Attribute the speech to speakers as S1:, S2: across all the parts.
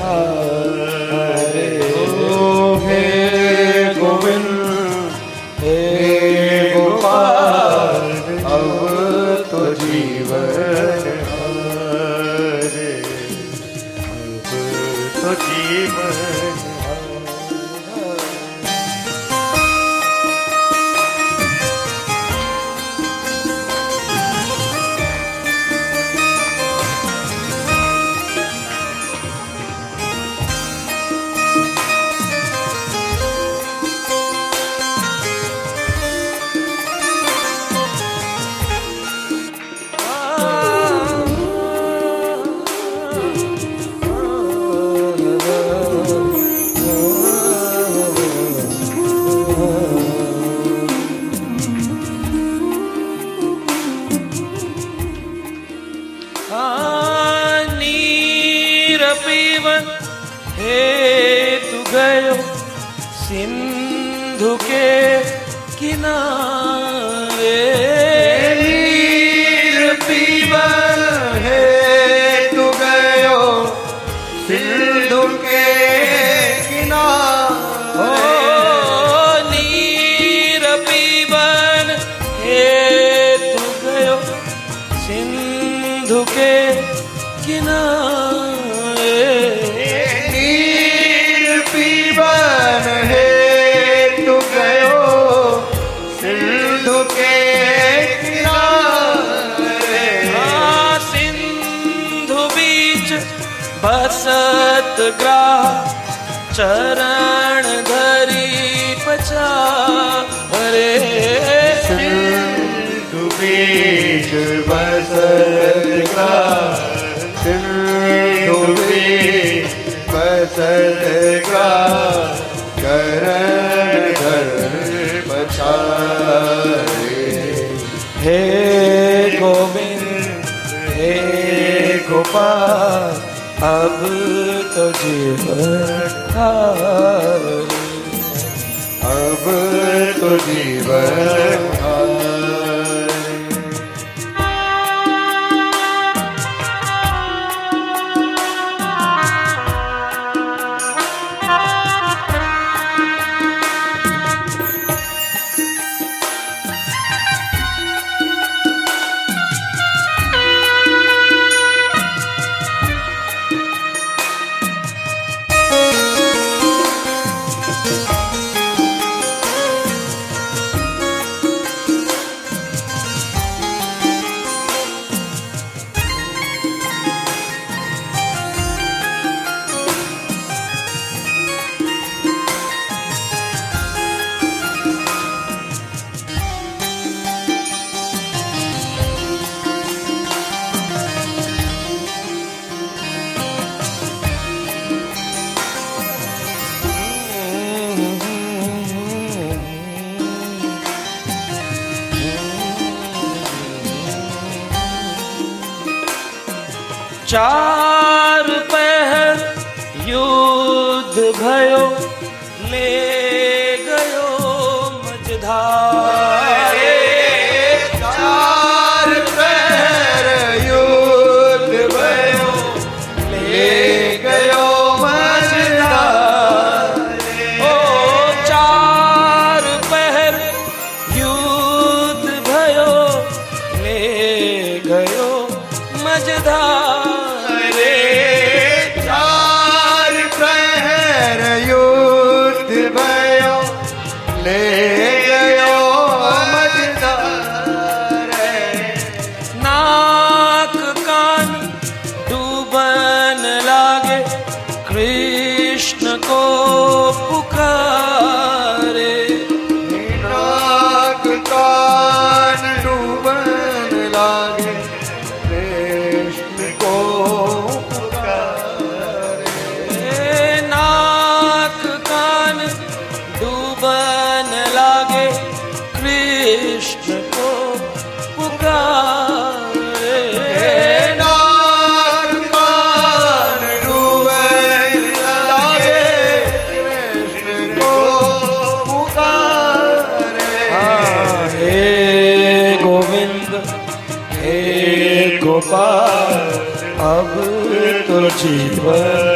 S1: हरे। हे गोविंद हे गोपाल अब तो जीवन हरे, अब तो जीवन हेतु गयो सिंधु के किनारे। नीर पीवन हेतु गयो सिंधु के किनारे। नीर पीवन हेतु गयो सिंधु के किनारे। हेतु गयो सिंधु के किनारे। सिंधु बीच बसत ग्राह चरण धरी पचारे। सिंधु बीच बसत ग्राह सिंधु बीच बसत ग्राह चरण धर पछारे। हे गोविंद हे गोपाल अब तो जीवन हरे, अब तो जीवन हरे। चार पहर युद्ध भयो ले गयो मझधारे। चार पहर युद्ध भयो ले गयो मझधारे। ओ चार पहर युद्ध भयो ले गयो मझधारे। नाक कान डूबन लागे कृष्ण को पुकारे। नाक कान डूबन लागे कृष्ण को पुकारे। नाक कान डूबन लागे कृष्ण को पुकारे। नाक कान डूबन लागे कृष्ण को पुकारे। हे गोविंद हे गोपाल अब तो जीवन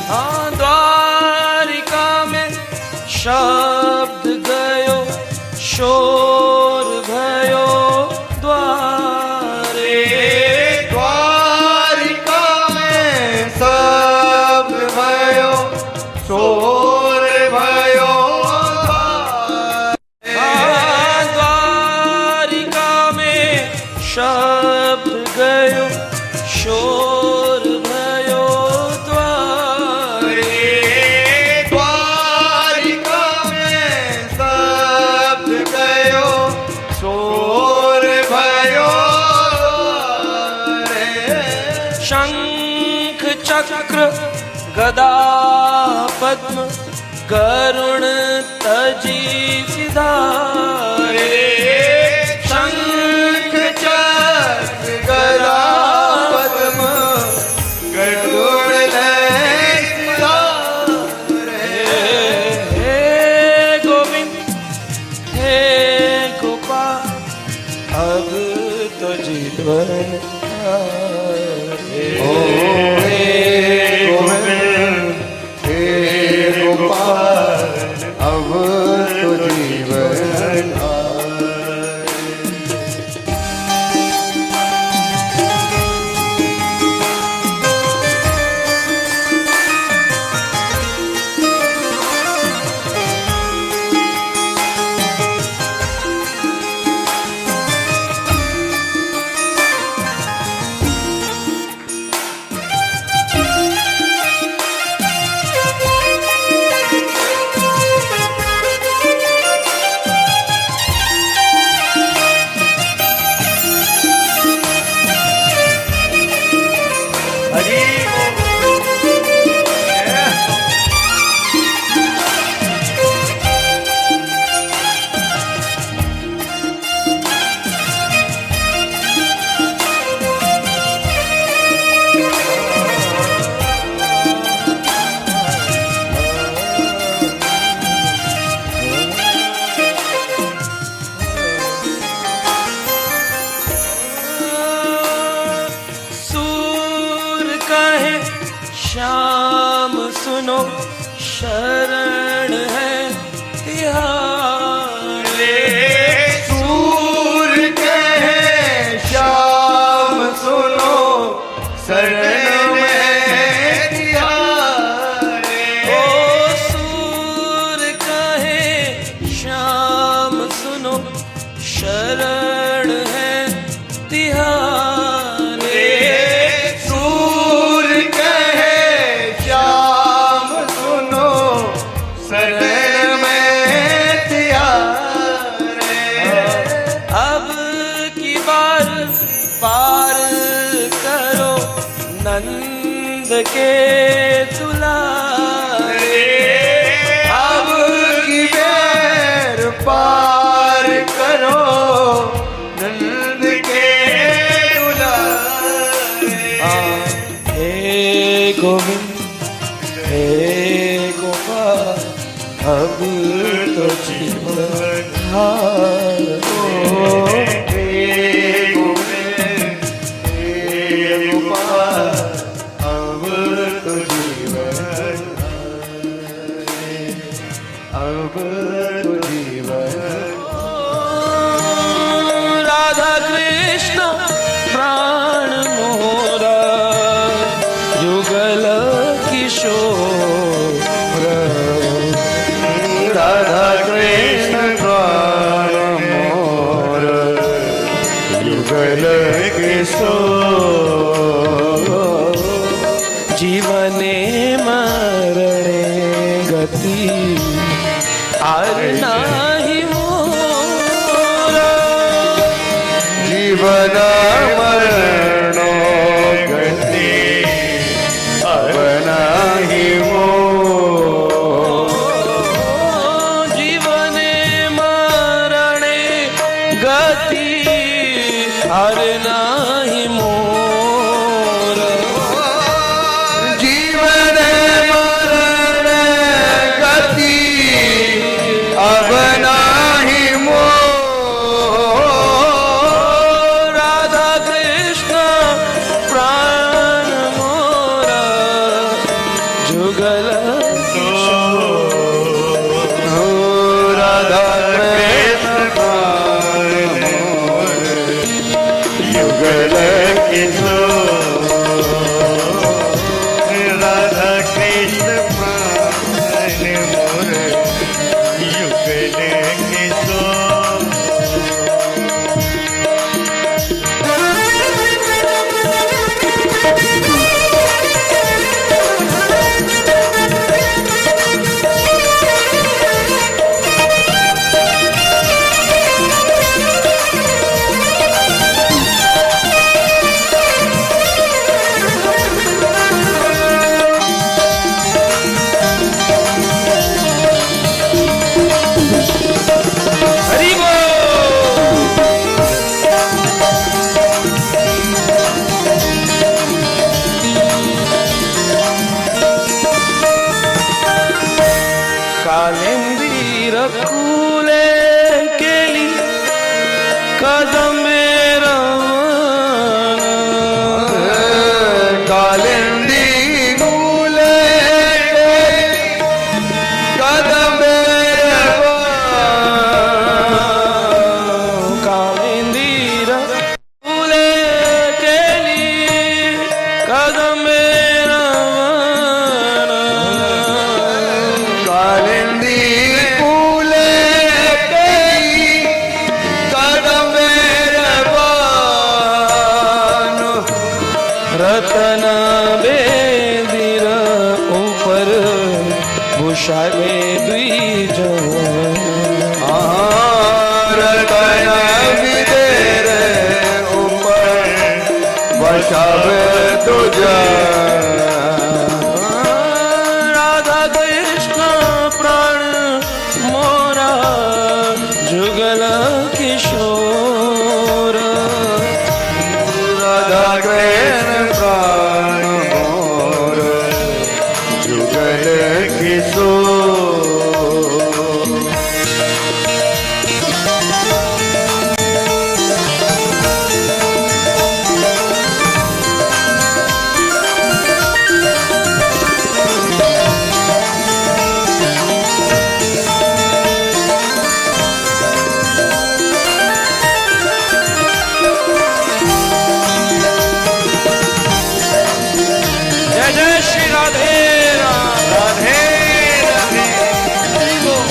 S1: हाँ द्वारिका में शब्द गयो शोर भयो द्वारे
S2: द्वारिका में शब्द भयो शोर भयो
S1: द्वारिका में शब्द गयो शोर भयो द्वारे
S2: द्वारिका में शब्द गयो शोर भयो
S1: शंख चक्र गदा पद्म गरुण तजी सिधारे
S2: शंख चक्र गदा पद्म गरुड़
S1: हे गोविंद हे गोपाल अब तो जीवन
S2: ओ हे गोविंद हे गोपाल अब तो जीवन
S1: श्याम सुनो शरण है तिहारे
S2: सूर कहे श्याम सुनो शरण में तिहारे
S1: ओ सूर कहे श्याम सुनो शरण है तिहारे
S2: सूर कहे श्याम सुनो शरण में तिहारे
S1: अब की बार पार करो नंद के दुलारे
S2: अब की बेर पार करो नंद के दुलारे
S1: हे गोविंद हे गोपाल अब तो जीवन हारो
S2: हे गोविंद हे गोपाल अब तो जीवन अब तो जीवन
S1: राधा कृष्ण प्राण मोरा युगल किशोर
S2: राधा कृष्ण प्राण मोर युगल किशोर
S1: जीवने मरणे गति आर नाही मोरा
S2: जीवन मरणो गति अब नाही मोर
S1: जीवने मरणे गति आर नाही मोर
S2: जीवन मरण गति अब नाही मोर
S1: राधा कृष्ण जुगल
S2: राधा कृष्ण प्राण मोर युगल किशोर राधा कृष्ण प्राण मोर युगल किशोर
S1: हरि बोल। कालिंदी रखूले केली कदमे रमण
S2: कालिंदी गुले कदमे
S1: कालिंदी रखूले केली कदमे रमण
S2: कालिंदी गुले कदमे
S1: रतन बेदीर ऊपर भूषा में द्विज
S2: रतन विदेर ऊपर वशव तुझा
S1: राधा कृष्ण प्राण मोरा जुगल किशोर
S2: राधा कृष्ण प्राण मोर जुगल किशोर
S1: जय जय श्री राधे राम।
S2: राधे राधे
S1: हरि बोल।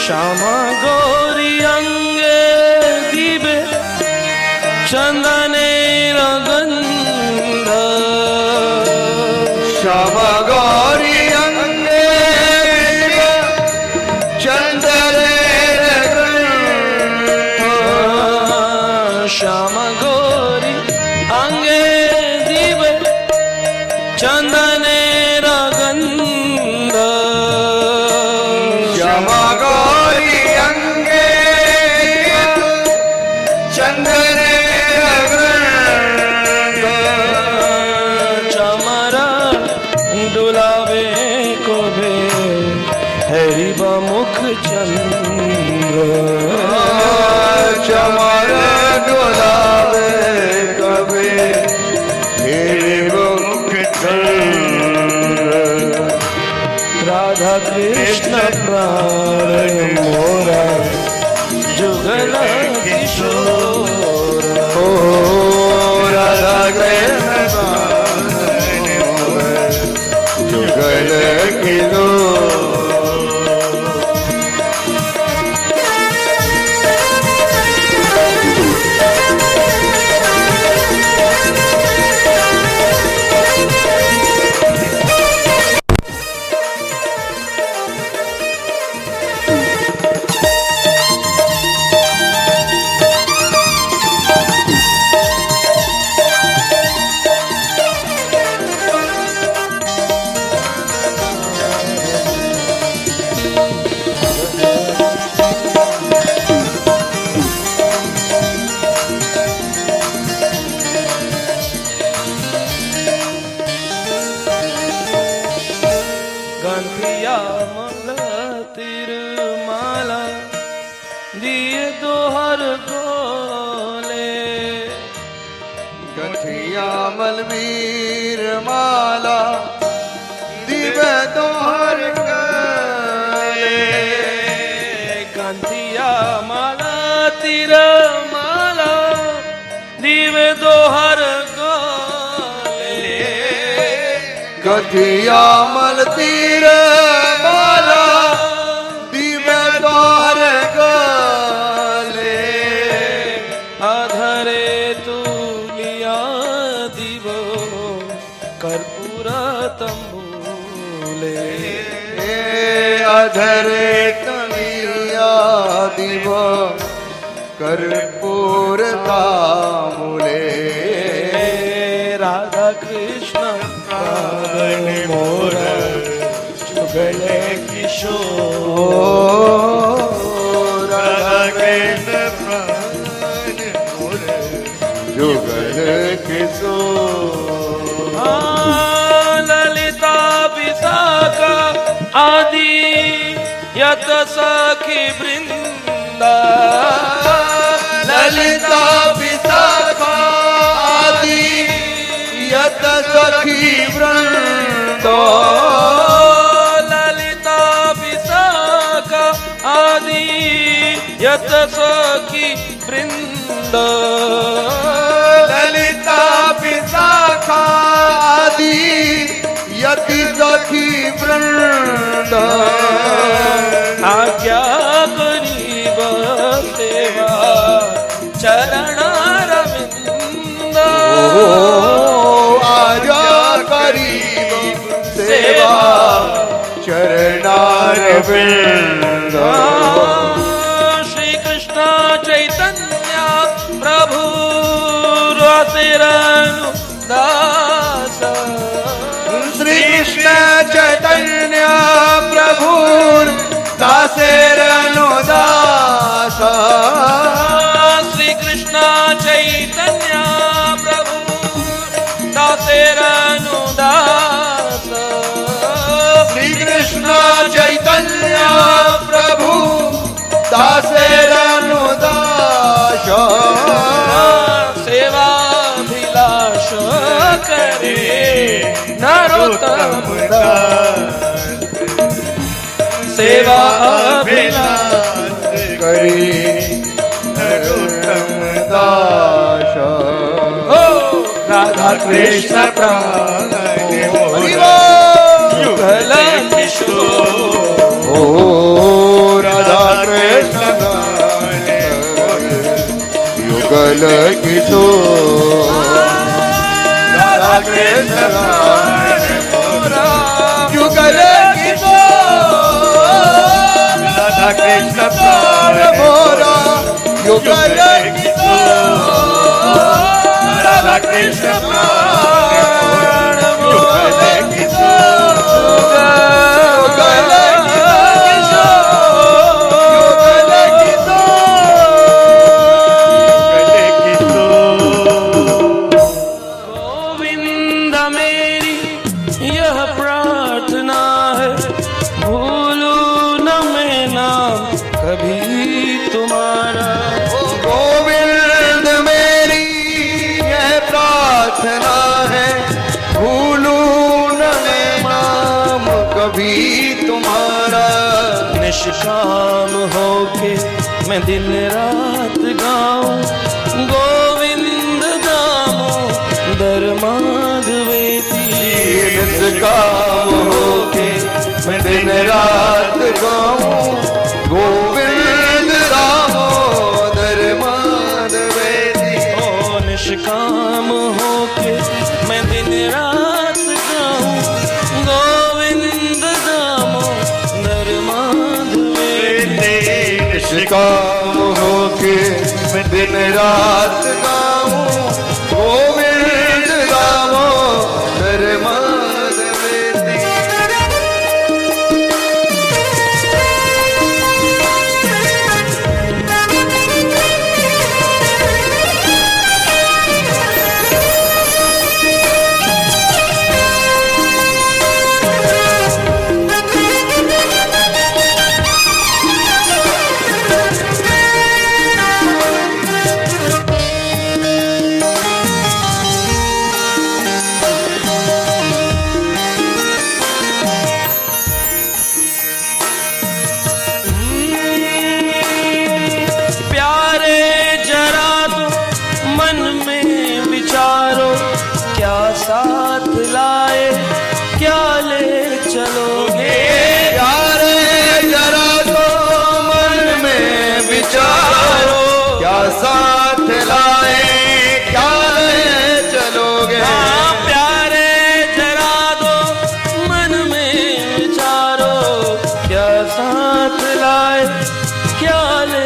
S1: श्यामा गौरी अंगे दीबे चंदने रगंध
S2: श्याम गौरी अंगे चंदने
S1: श्याम गौरी अंगे दीबे चंदने रगंध
S2: श्याम गौरी अंगे चंदने
S1: चमरा डुलावे को भे हरि मुख चंद्र
S2: चमर डोलावे कभी मुख
S1: राधा कृष्ण प्राण मोरा जुगल किशोर
S2: ओ राधा कृष्ण जुगल किशोर
S1: गंथिया मल तिरमाला दिए
S2: श्यामल वीर माला दिव्य दोहर गले
S1: कांतिया माला तिर माला दिव्य दोहर गले
S2: गठिया मल तीर माला दिव्य दोहर गले
S1: अधरे तुलिया दिवो कर्पूर तंबूले
S2: अधरे तलिया दिव कर्पूर तामुले
S1: राधा कृष्ण प्राण मोरा जुगले किशोर
S2: राधा कृष्ण प्राण मोरे जुगल किशोर
S1: ललिता विशाखा आदि यत सखी वृंदा
S2: ललिता विशाखा आदि यत सखी वृंदो
S1: ललिता विशाखा आदि यत सखी वृंद
S2: ललिता विशाखा आदि यति सखी वृंद
S1: आज्ञा करीब सेवा चरण रविंद
S2: आजा करीब सेवा चरणार वृंद
S1: श्री कृष्ण चैतन्य प्रभु रसिरनु दास
S2: श्री कृष्ण चैतन्य प्रभु दासेरनु दास
S1: श्री कृष्ण चैतन्य प्रभु दासेरनु दास
S2: श्री कृष्ण चैतन्य प्रभु दासेरनु दास
S1: सेवा भिलाष करे नरोत्तम सेवा
S2: अभिलाष करी नरोत्तम दास
S1: राधा कृष्ण प्राण युगल किशोर
S2: ओ राधा कृष्ण युगल किशोर राधा कृष्ण युगल किशोर राधा कृष्ण प्राण मोरा युगल किशोर राधा कृष्ण प्राण युगल किशोर युगल
S1: गोविंद मेरी यह प्रार्थना है भूलू न मैं नाम कभी तुम्हारा
S2: गोविंद मेरी यह प्रार्थना है भूलू न मैं नाम कभी तुम्हारा
S1: निष्काम होके मैं दिन रात गाऊं गोविंद दामोदर माधवेती
S2: निष्काम होके मैं दिन रात गाऊं गोविंद दामोदर माधवेती
S1: ओ निष्काम होके मैं दिन रात गाऊं गोविंद दामोदर माधवेती
S2: निष्काम होके मैं दिन रात गाऊं गोविंद दामोदर माधवेती साथ लाए क्या ले चलोगे।
S1: प्यारे जरा दो मन में विचारो, क्या साथ लाए क्या ले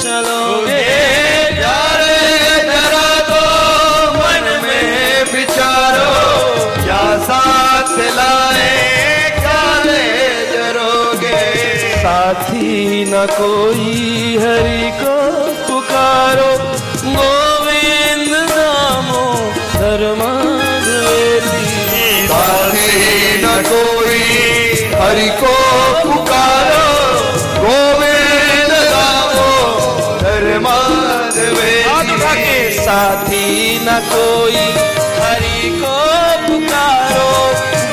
S1: चलोगे।
S2: प्यारे जरा दो मन में विचारो, क्या साथ लाए क्या ले चलोगे।
S1: साथी न कोई हरि को पुकारो, गोविंद दामोदर माधवेती।
S2: साथी न कोई हरि को पुकारो, गोविंद दामोदर माधवेती।
S1: साथी न कोई हरि को पुकारो,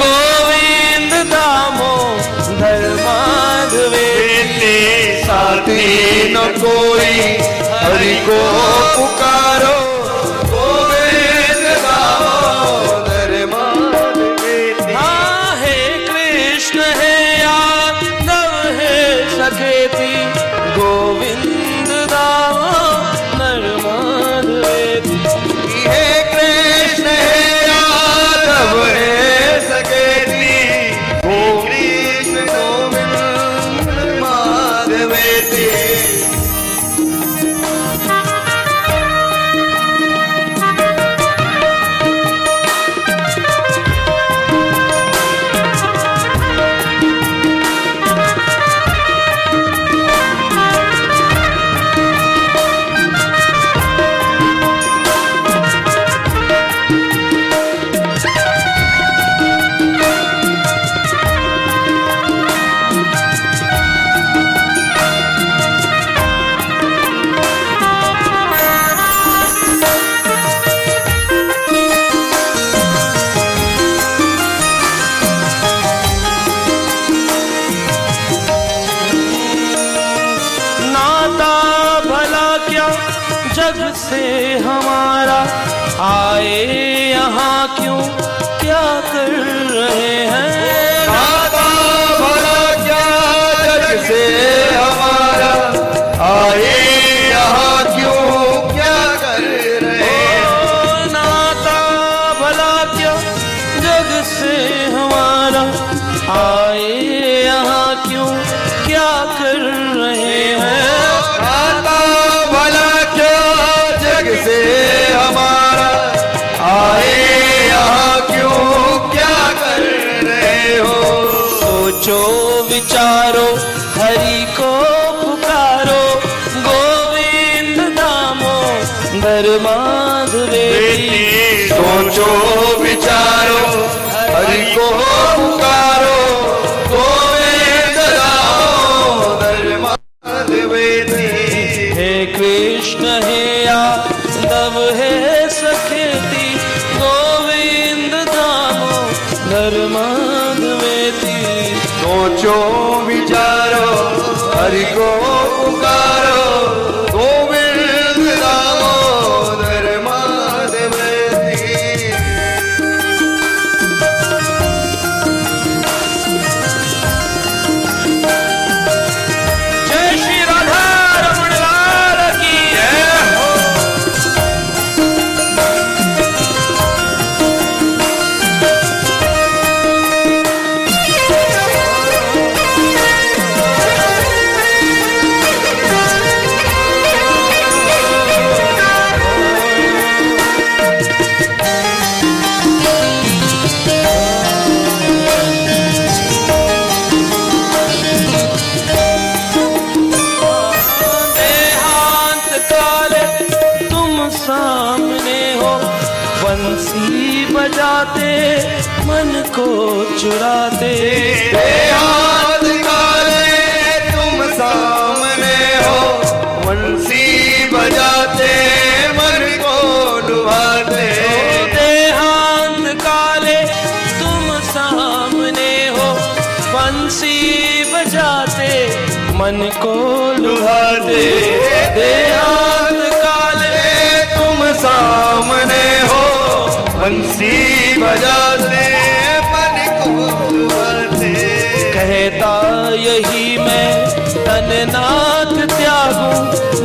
S1: गोविंद दामोदर माधवेती।
S2: साथी न कोई हरि को पुकारो, गोविंद दामोदर माधवेती।
S1: हाँ हे कृष्ण हे यादव हे सखेती, गोविंद दामोदर माधवेती।
S2: हे कृष्ण हे यादव हे सखेती, कृष्ण गोविंद माधवेती।
S1: जग से हमारा, आए यहाँ क्यों क्या कर रहे हैं।
S2: नाता भला क्या जग से हमारा, आए यहाँ क्यों क्या कर रहे हैं।
S1: नाता भला क्या जग से हमारा, आए यहाँ क्यों क्या कर रहे हैं।
S2: से हमारा, आए यहाँ क्यों क्या कर रहे हो।
S1: सोचो विचारो हरि को पुकारो, गोविंद दामोदर माधवेती।
S2: सोचो विचारो हरि को पुकारो, गोविंद दामोदर माधवेती।
S1: हे कृष्ण हे यादव हे सखेती, गोविंद दामोदर माधवेती।
S2: सोचो विचारो हरि को पुकारो, गोविंद दामोदर माधवेती।
S1: जय श्री राधा रमण लाल की जय हो। सामने हो, बंसी बजाते मन को चुराते।
S2: हाथ काले तुम सामने हो, बंसी बजाते मन को डुबाते।
S1: देहांत काले तुम सामने हो, बंसी बजाते मन को लुभाते। देहांत काले
S2: तुम सामने हो, बंसी बजाते मन को डुबाते।
S1: कहता यही मैं तन नाथ त्यागूं,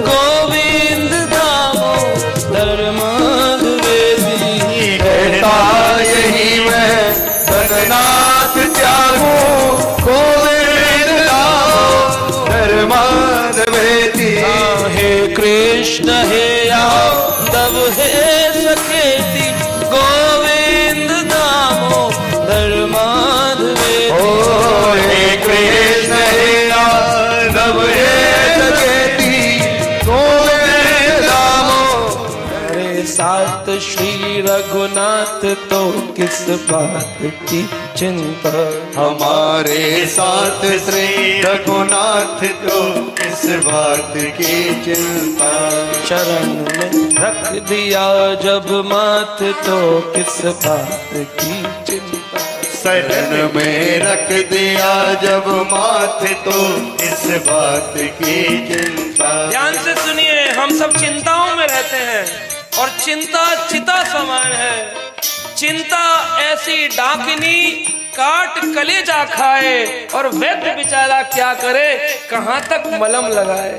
S1: गोविंद दामोदर कृष्ण हे यादव हे सखेती गोविंद दामोदर माधवेती।
S2: हे कृष्ण हे यादव हे सखेती गोविंद दामोदर।
S1: साथ श्री रघुनाथ तो किस बात की चिंता,
S2: हमारे साथ श्री रघुनाथ तो किस बात की चिंता।
S1: शरण में रख दिया जब माथ तो किस बात की चिंता।
S2: शरण में रख दिया जब माथ तो इस बात की चिंता।
S1: ध्यान से सुनिए, हम सब चिंताओं में रहते हैं और चिंता चिता समान है। चिंता ऐसी डाकिनी काट कलेजा खाए और वैद्य बेचारा क्या करे, कहां तक मलम लगाए।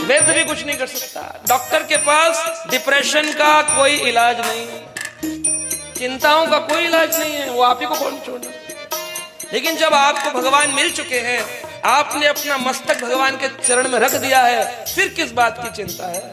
S1: वैद्य भी कुछ नहीं कर सकता। डॉक्टर के पास डिप्रेशन का कोई इलाज नहीं, चिंताओं का कोई इलाज नहीं है, वो आप ही को कौन छोड़ना। लेकिन जब आपको भगवान मिल चुके हैं, आपने अपना मस्तक भगवान के चरण में रख दिया है, फिर किस बात की चिंता है।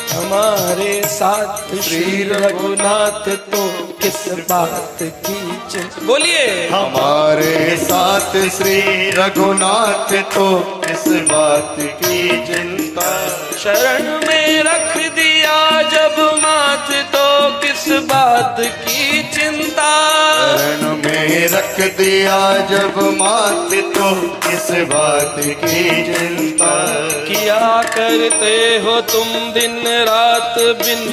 S1: हमारे साथ श्री रघुनाथ तो किस बात की चिंता। बोलिए,
S2: हमारे साथ श्री रघुनाथ तो किस बात की चिंता।
S1: शरण में रख दिया जब माथ तो किस बात की चिंता।
S2: शरण में रख दिया जब माथ तो किस बात की चिंता।
S1: किया करते हो तुम दिन रात बिन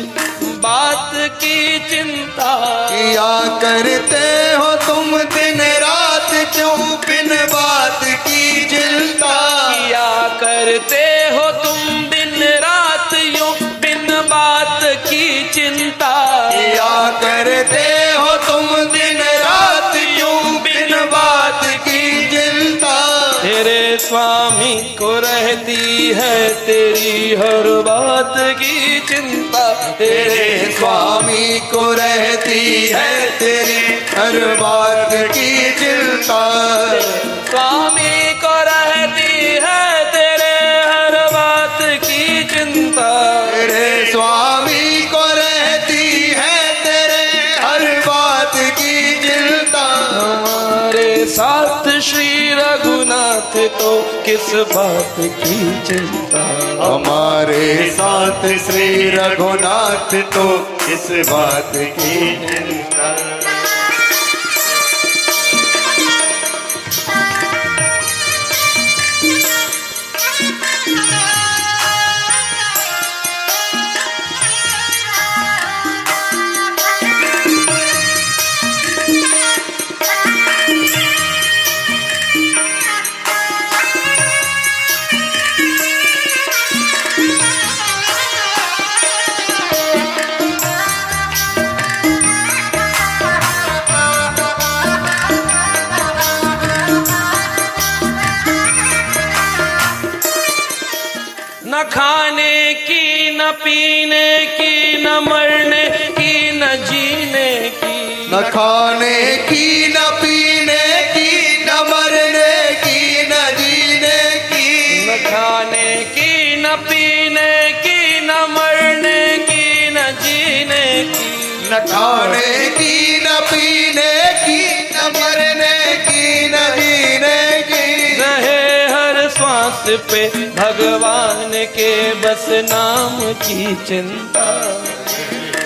S1: बात की चिंता।
S2: किया करते हो तुम दिन रात क्यों बिन बात की चिंता।
S1: किया करते हो तुम दिन रात यूं बिन बात की चिंता।
S2: किया करते हो तुम दिन रात यूं बिन बात की चिंता।
S1: तेरे स्वामी को रहती है तेरी हर बात की चिंता।
S2: तेरे स्वामी को रहती है तेरी हर बात की चिंता।
S1: स्वामी को रहती है तेरे हर बात की चिंता।
S2: तेरे स्वामी को रहती है तेरे हर बात की चिंता।
S1: हमारे साथ श्री रघुनाथ तो किस बात की चिंता।
S2: हमारे साथ श्री रघुनाथ तो किस बात की चिंता।
S1: न खाने की न पीने की न मरने की न जीने की।
S2: न खाने की न पीने की न मरने की न जीने की।
S1: न खाने की न पीने की न मरने की न जीने की।
S2: न खाने की न पीने की न मरने की न जीने की।
S1: रहे हर श्वास पे भगवान के बस नाम की चिंता।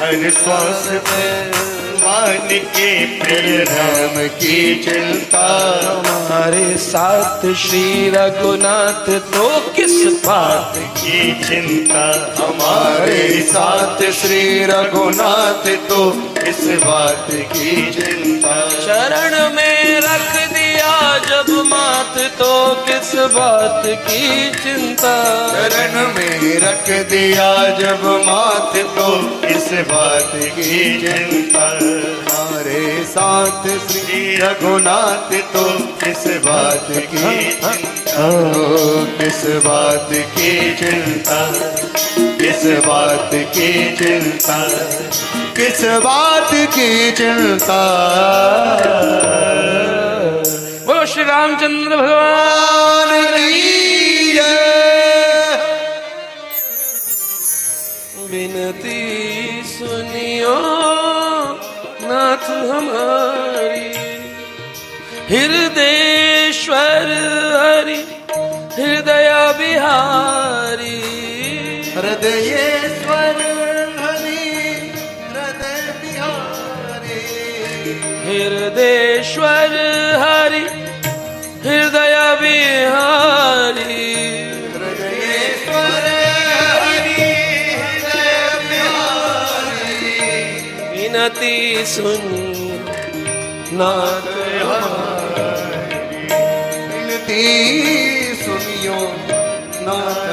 S2: हर श्वास पे भगवान के प्रिय नाम की चिंता।
S1: हमारे साथ श्री रघुनाथ तो किस बात
S2: की चिंता। हमारे साथ श्री रघुनाथ तो इस बात की चिंता।
S1: शरण में रख दिया जब माथ तो किस बात की चिंता।
S2: शरण में रख दिया जब माथ तो इस बात की चिंता। हमारे साथ श्री रघुनाथ तो किस बात की चिंता। किस बात की चिंता। किस बात की चिंता। किस बात की चिंता।
S1: बोलो श्री रामचंद्र भगवान की।
S2: हृदयेश्वर हरि हृदय बिहारी
S1: हृदयेश्वर हरि हृदय बिहारी
S2: हृदयेश्वर हरि हृदय बिहारी
S1: विनती सुन नाथ
S2: विनती सुनियो नाथ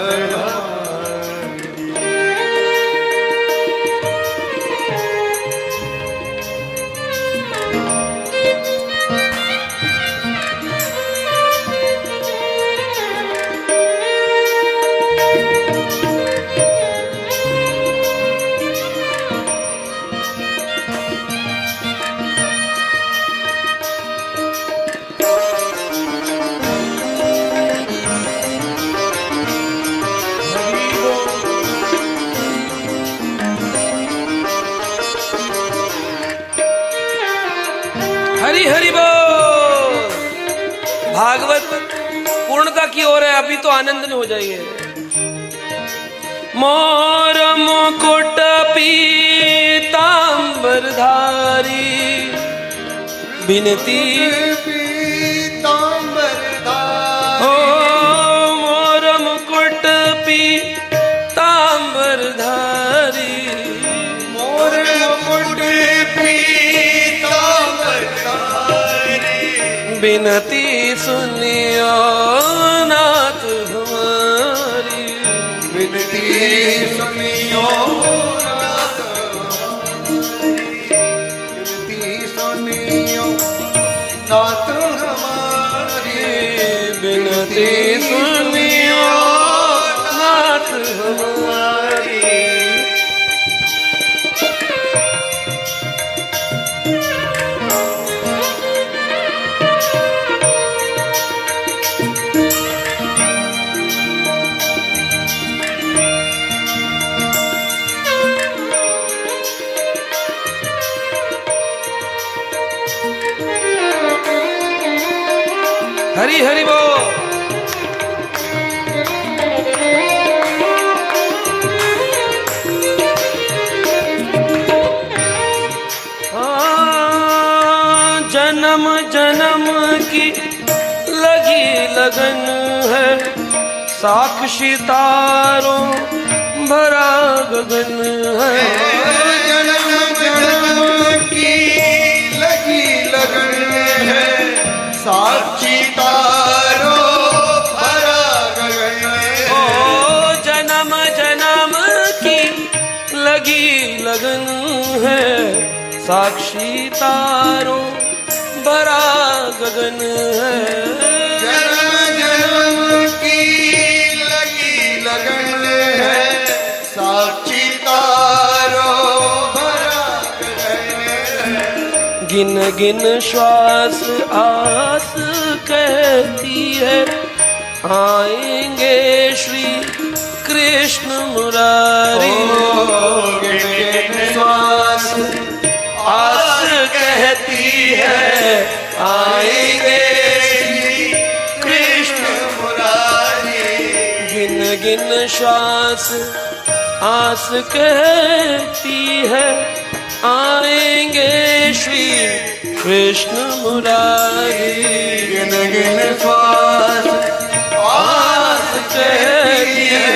S1: हरि हरि बोल। भागवत पूर्णता की ओर है, अभी तो आनंद में हो जाइए। मोर मुकुट पीतांबरधारी बिनती
S2: पीतांबरधारी
S1: ओ मोर मुकुट पीतांबरधारी
S2: मोर मुकुट पीतांबरधारी
S1: बिनती सुनियो नाथ हमारी
S2: विनती सुनियो नाथ विनती सुनियो नाथ हमारी
S1: बिनती सुनियो नाथ हमारी। हरि हरि बोल। जन्म जन्म की लगी लगन है, साक्षी तारों भरा गगन है।
S2: जन्म जन्म की लगी लगन है, साक्षी तारों भरा गगन
S1: ओ
S2: है।
S1: जन्म जन्म की लगी लगन है, साक्षी तारों भरा गगन है।
S2: जन्म जन्म की लगी लगन है, साक्षी तारों भरा गगन है।
S1: गिन गिन श्वास आस कहती है, आएंगे श्री कृष्ण मुरारी।
S2: गिन गिन श्वास
S1: आस कहती है, आएंगे श्री
S2: कृष्ण मुरारी।
S1: गिन गिन श्वास आस कहती है, आएंगे श्री कृष्ण मुरारी।
S2: गिन गिन श्वास
S1: आस कहती है,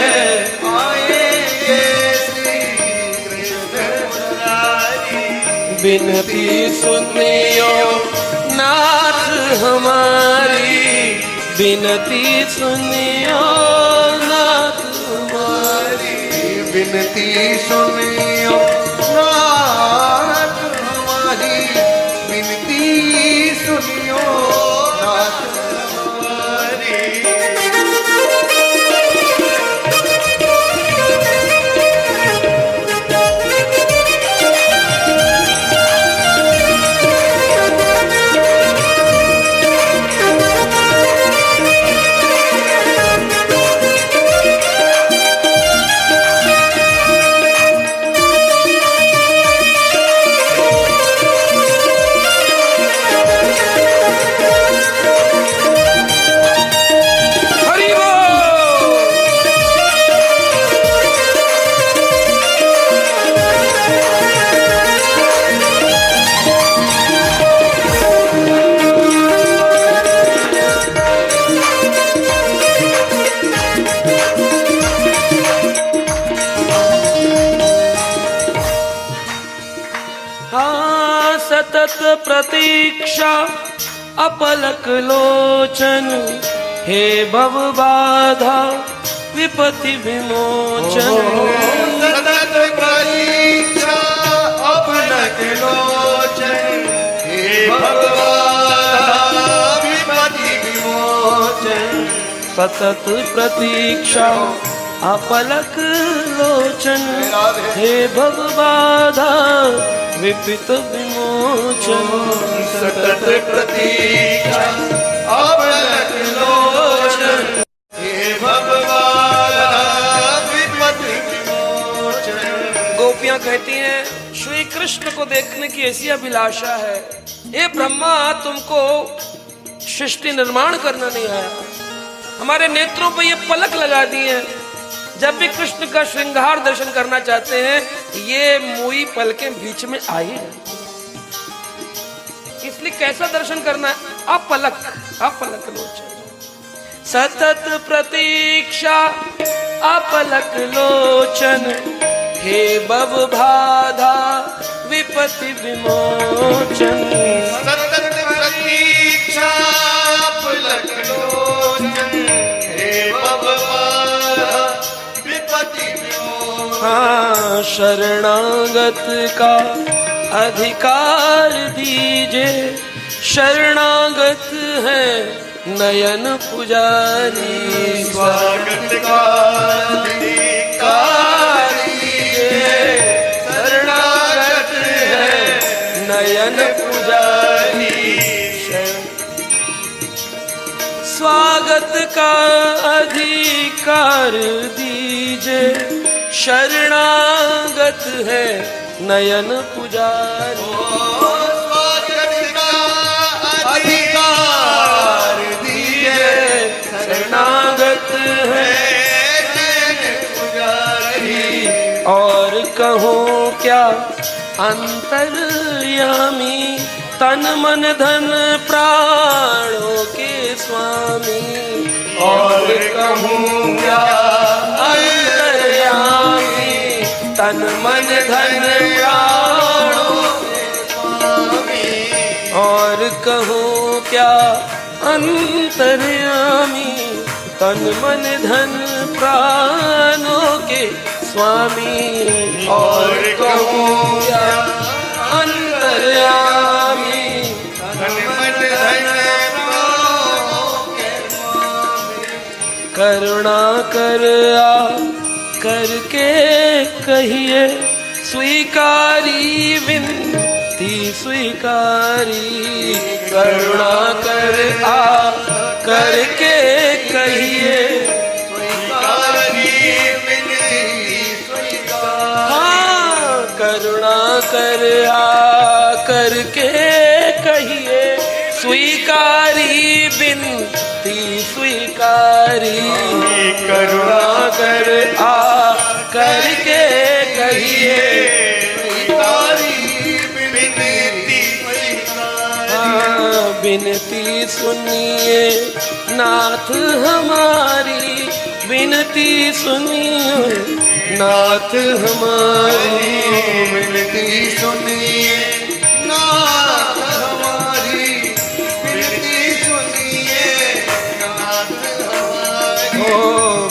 S2: आएंगे श्री कृष्ण मुरारी।
S1: बिनती सुनियो नाथ हमारी, बिनती सुनियो नाथ हमारी।
S2: विनती सुनियो नाथ हमारी, विनती सुनियो नाथ हमारी।
S1: सतत प्रतीक्षा अपलक लोचन, हे भव बाधा विपति विमोचन।
S2: सतत प्रतीक्षा अपलक लोचन, हे भव बाधा विपति विमोचन।
S1: सतत प्रतीक्षा अपलक लोचन, हे भव बाधा विपित विमोचन।
S2: सतत प्रतीक्षा अपलक लोचन, हे भव बाधा विपति विमोचन।
S1: गोपियां कहती हैं श्री कृष्ण को देखने की ऐसी अभिलाषा है, ये ब्रह्मा तुमको सृष्टि निर्माण करना नहीं आया, हमारे नेत्रों पे ये पलक लगा दी है, जब भी कृष्ण का श्रृंगार दर्शन करना चाहते हैं ये मुई पलकें बीच में आई है, इसलिए कैसा दर्शन करना है? अपलक, अपलक लोचन। सतत प्रतीक्षा अपलक लोचन, हे भव बाधा विपति विमोचन।
S2: सतत प्रतीक्षा अपलक लोचन, हे भव बाधा विपति विमोचन।
S1: हाँ, शरणागत का अधिकार दीजिए, शरणागत है नयन पुजारी।
S2: स्वागत का अधिकार दीजिए,
S1: शरणागत है नयन पुजारी। स्वागत का अधिकार दीजिए, शरणागत है नयन पुजारी।
S2: स्वागत का अधिकार दीजिए,
S1: शरणागत है
S2: नयन पुजारी।
S1: और कहूँ क्या अंतर्यामी, तन मन धन प्राणों के स्वामी। और कहूँ क्या अंतर्यामी, तन मन धन प्राणों के स्वामी। और कहूँ क्या अंतर्यामी, तन मन धन प्राणों के स्वामी। और कहूँ क्या अंतर्यामी,
S2: तन मन धन प्राणों के स्वामी।
S1: करुणा कर आ करके कहिए, स्वीकारी विनती स्वीकारी। करुणा कर आ करके कहिए,
S2: स्वीकारी विनती स्वीकारी।
S1: हाँ, करुणा कर आ करके कहिए, स्वीकारी विनती स्वीकारी। करुणा कर आ करके कहिए,
S2: स्वीकारी विनती स्वीकारी।
S1: हाँ, विनती सुनिए नाथ हमारी, विनती सुनिए नाथ हमारी।
S2: विनती सुनिए नाथ हमारी, विनती सुनिए नाथ हमारी।
S1: ओ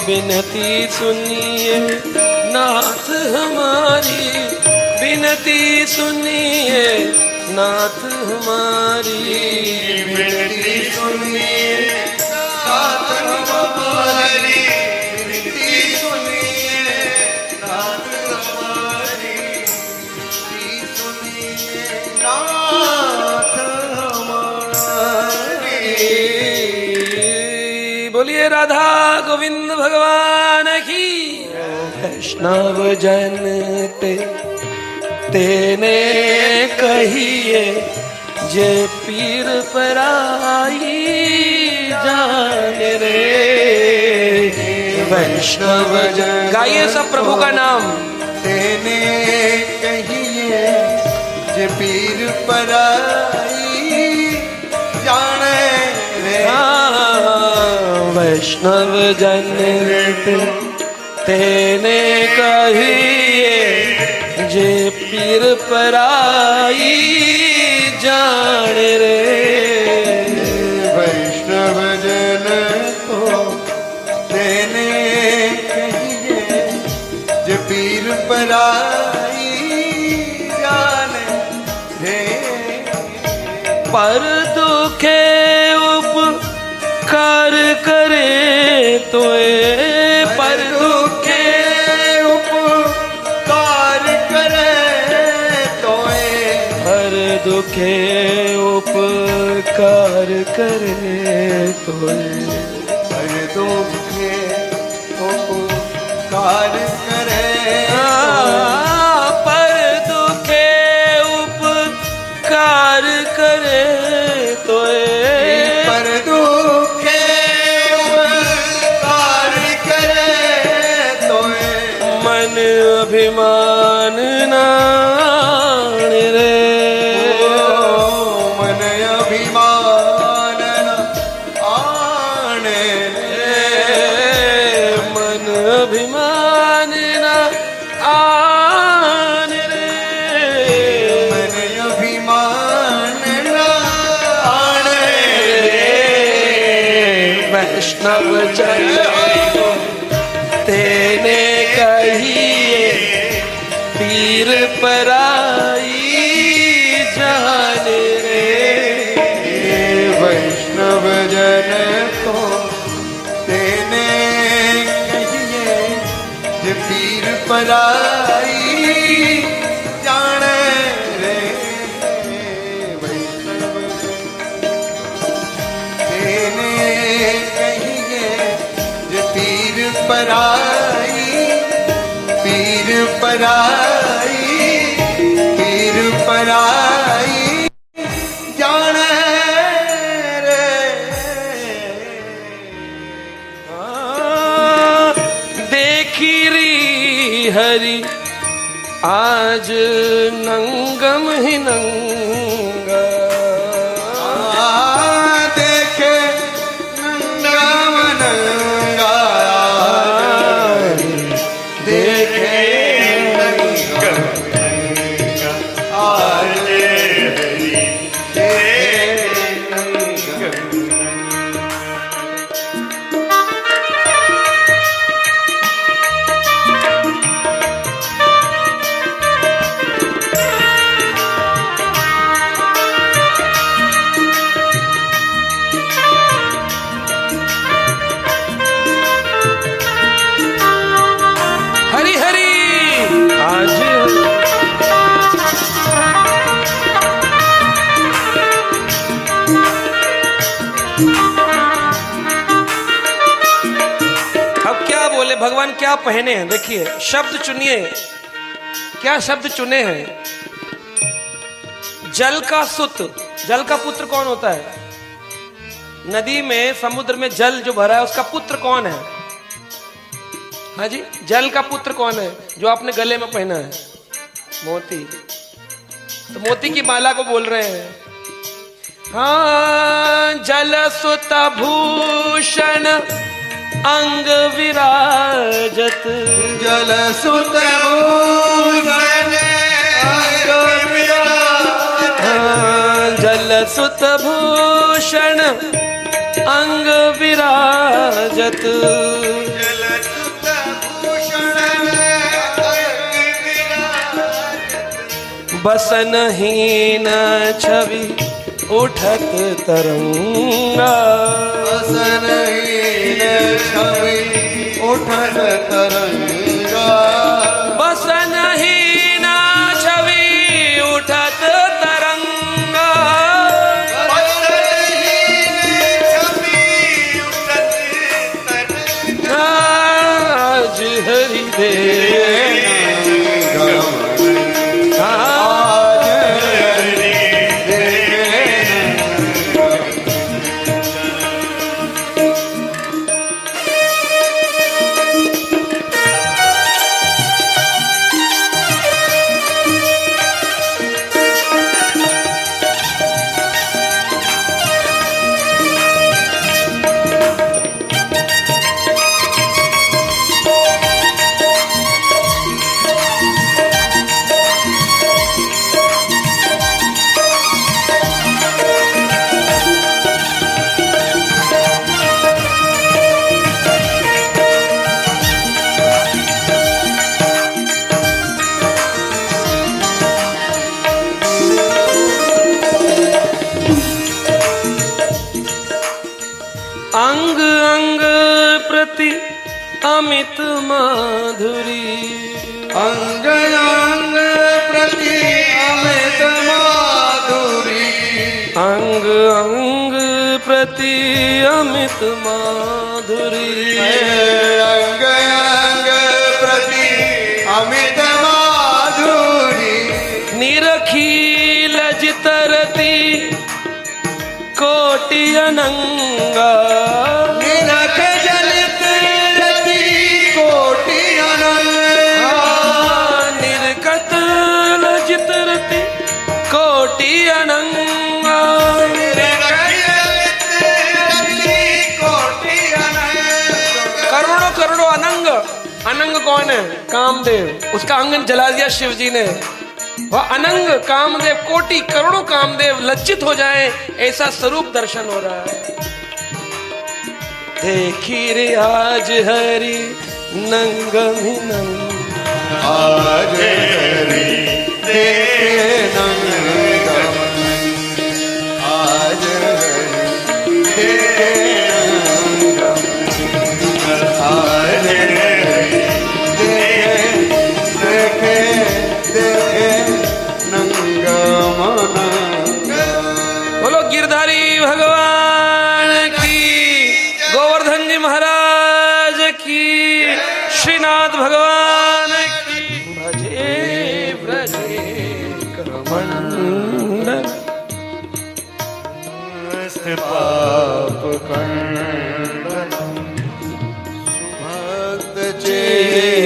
S1: विनती सुनिए नाथ हमारी, विनती सुनिए नाथ हमारी।
S2: विनती सुनिए नाथ हमारी, विनती सुनिए नाथ हमारी। विनती सुनिए नाथ हमारी।
S1: बोलिए राधा गोविंद भगवान की। वैष्णव जन तेने कहिए, जे पीर पराई जान रे। वैष्णव जन, गाइए सब प्रभु का नाम।
S2: तेने कहिए, जे पीर पराई जाने रे।
S1: वैष्णव जन तेने कहिए, जे पीर पराई रे।
S2: वैष्णव जन को देने कहिए, जो पीर पराई जाने रे।
S1: पर दुखे उपकार करे तोए, पर दुखे
S2: उपकार करे तोए,
S1: पर दुखे उपकार करे तोए,
S2: पर दुखे उपकार करे
S1: पर दुखे उपकार करे तोए,
S2: पर दुखे उपकार करे तोए।
S1: मन अभिमान नाण रे,
S2: मन अभिमान आने रे,
S1: मन अभिमान ना आन रे,
S2: मन अभिमान आने रे।
S1: वैष्णव जन तेने कहिए, पीर पराई जान रे।
S2: वैष्णव जन को तेने कहिए, जे पीर पराई जाने रे। वैष्णव तेने कहिए, जे पीर पराई, पीर पराई, पीर पराई जाने रे।
S1: देखी री हरि आज नंगम ही नंगा,
S2: देखे नंगा नंगा, देखे नंगा नंगा, आज हरि देखे नंगा।
S1: हरि हरि आज अब क्या बोले भगवान, क्या पहने हैं? देखिए शब्द चुनिए, क्या शब्द चुने हैं? जल का सुत, जल का पुत्र कौन होता है? नदी में समुद्र में जल जो भरा है उसका पुत्र कौन है? हाँ जी, जल का पुत्र कौन है? जो आपने गले में पहना है, मोती। तो मोती की माला को बोल रहे हैं। हाँ, जल सुत भूषण अंग विराजत,
S2: जल सुत भूषण अंग विराजत,
S1: हाँ, जल सुत भूषण अंग विराजत,
S2: जल सुत भूषण अंग विराजत,
S1: बसनहीन छवि उठत तरंगा,
S2: बसनहीन छवि उठत तरंगा,
S1: बसनहीन छवि उठत तरंगा,
S2: बसनहीन छवि उठत तरंगा।
S1: आज हरि देव अमित माधुरी।
S2: अंग अंग प्रति अमित माधुरी।
S1: अंग अंग प्रति अमित माधुरी।
S2: अंग अंग प्रति अमित माधुरी।
S1: निरखी लजित रति कोटि अनंगा।
S2: निरख जलित रति कोटि अनंगा।
S1: निर्गत लजित रति कोटि अनंगा। करोड़ों करोड़ों अनंग। अनंग कौन है? कामदेव। उसका अंग जला दिया शिव जी ने। वह अनंग कामदेव, कोटि करोड़ों कामदेव लज्जित हो जाए ऐसा स्वरूप दर्शन हो रहा है। देखी रे आज हरि नंगमि नंग।
S2: आज हरि देखे नंगम। आज हरि देखे नंगम। आज हरि देखे नंगम।
S1: बोलो गिरधारी भगवान की, गोवर्धन जी महाराज की, श्रीनाथ भगवान की। भजे ब्रजे कमंडल
S2: पाप खंडन। सुभक्त
S1: चित्तरंजनम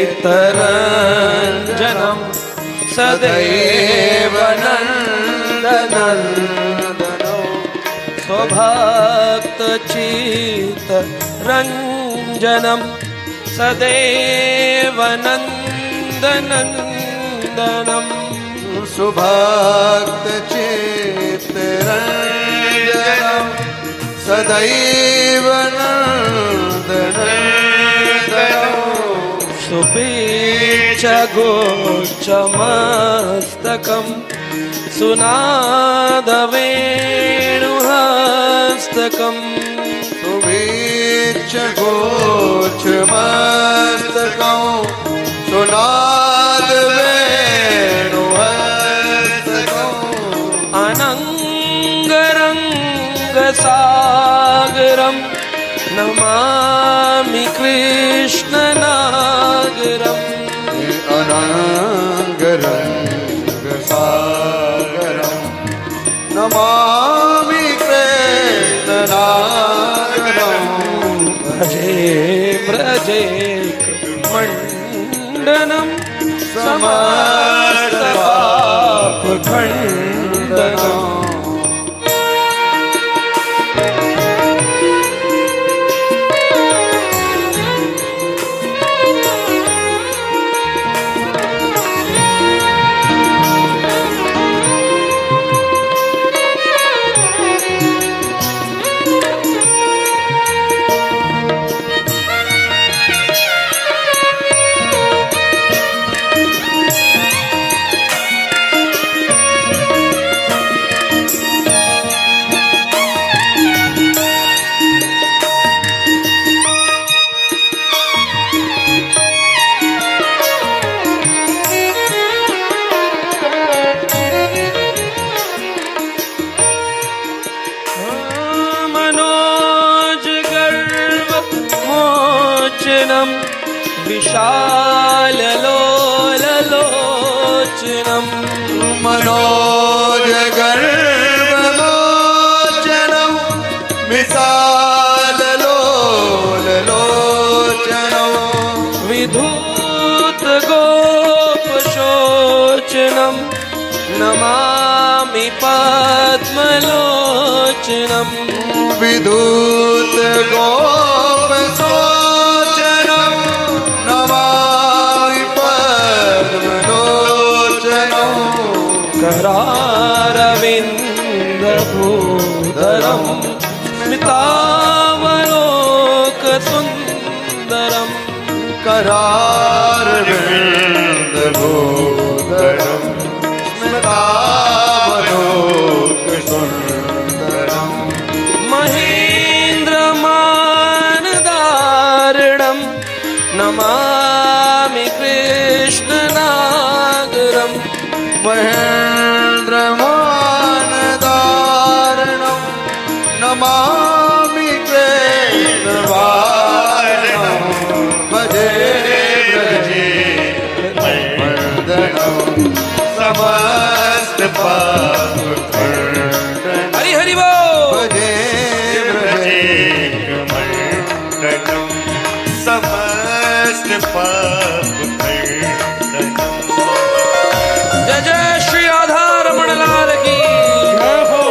S1: सदैव नंदनंदनो। स्वभक्त चित्तरंजनम सदैव नंदनंदनम।
S2: सुभक्त चित्तरंजनम सदैव नंदनंदनम।
S1: सुपीच गोचमस्तकम सुनाद वेणुहस्तकम।
S2: सुवीच गोचमस्तकम सुनाद वेणुहस्तकम।
S1: अनंगरंग सागरम नमामि कृष्ण नागरम।
S2: अनंगरंग सागरम नमामि कृष्ण नागरम।
S1: भजे ब्रजे मंडनम समस्त पाप खंडनम। विशाल लोचनम।
S2: मनोज गर्भमोचनम विशाल लोचनम।
S1: विधूत गोप शोचनम नमामि पद्मलोचनम।
S2: विधूत गोप शोचनम नमामि पद्मलोचनम।
S1: करारविंद भूधरम स्मितावलोक सुंदरम।
S2: करारविंद भूधरम स्मितावलोक सुंदरम।
S1: महेंद्र मानदारणम नमामि कृष्ण नागरम
S2: महेन्द्रमानदारणं नमामि कृष्णवारणं भजे ब्रजे मर्दनं समस्त पाप खंडनं
S1: हरि हरि बोल।
S2: भजे ब्रजे मर्दनं समस्त पाप खंडनं।
S1: जय जय श्री राधा रमण लाल की जय हो।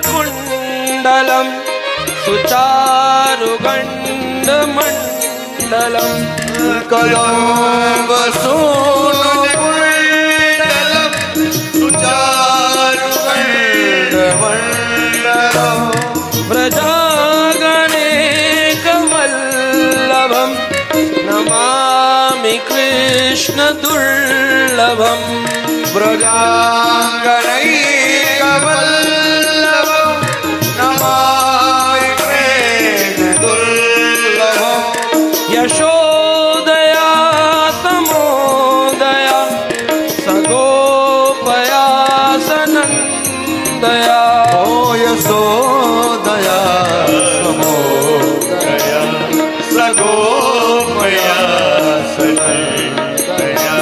S1: कुंडलम सुचारुगंडमंडलम
S2: कलम्बसूनकुण्डलं सुचारुगण्डमण्डलं
S1: व्रजागणेकवल्लभं नमामि कृष्ण दुर्लभं
S2: व्रजाङ्गनैकवल्लभं नमामि कृष्ण दुर्लभम्।
S1: यशोदया समोदया सगोपया सनन्दया
S2: ओ यशोदया समोदया सगोपया सनन्दया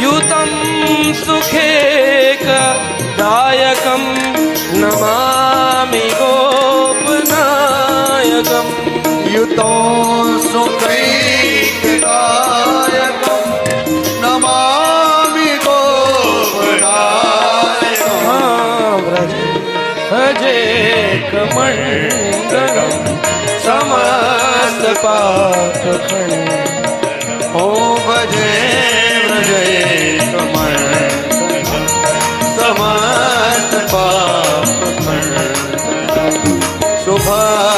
S1: युतं सुखेकदायकं नमामि गोपनायकम्
S2: युतो सुखैकदायकं नमामि गोपनायकम्।
S1: भजेकमण्डलं समस्त पापखण्डनं
S2: ओ भजे ब्रजेकमण्डलं समस्त पापखण्डनं सुभक्तचित्तरञ्जनं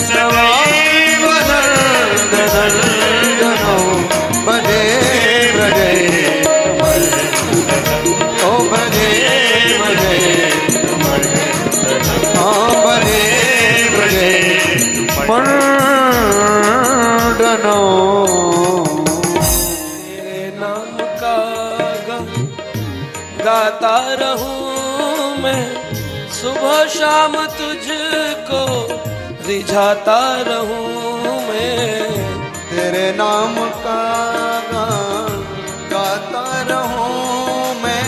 S2: सदैव नन्दनन्दनं भजे ब्रजेकमण्डलं ओ भजे ब्रजेकमण्डलं ओ भजे ब्रजेकमण्डलं।
S1: तेरे नाम का गाता रहूं मैं, सुबह शाम तुझको रिझाता रहूं मैं।
S2: तेरे नाम का गान गाता रहूं मैं,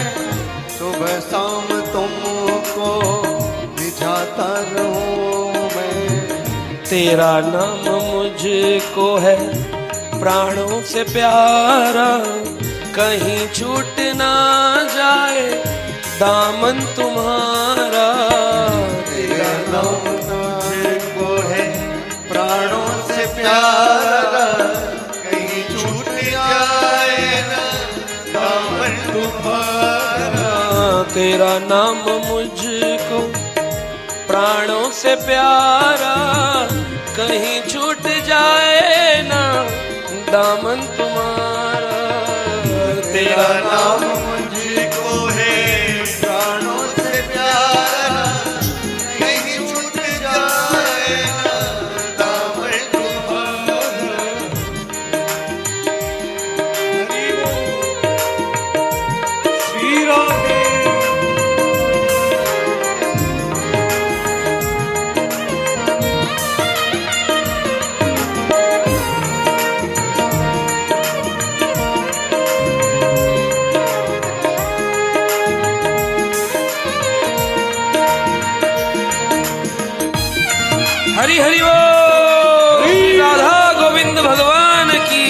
S2: सुबह शाम तुमको रिझाता रहूं मैं।
S1: तेरा नाम मुझको है प्राणों से प्यारा, कहीं छूट ना जाए दामन तुम्हारा।
S2: तेरा नाम मुझको है प्राणों से प्यारा, कहीं छूट जाए ना दामन तुम्हारा।
S1: तेरा नाम मुझको प्राणों से प्यारा, कहीं छूट जाए ना दामन तुम्हारा।
S2: तेरा नाम मुझको है प्राणों से प्यारा, कहीं छूट जाए ना दामन तुम्हारा। श्री राधे
S1: हरि हरि बोल। राधा गोविंद भगवान की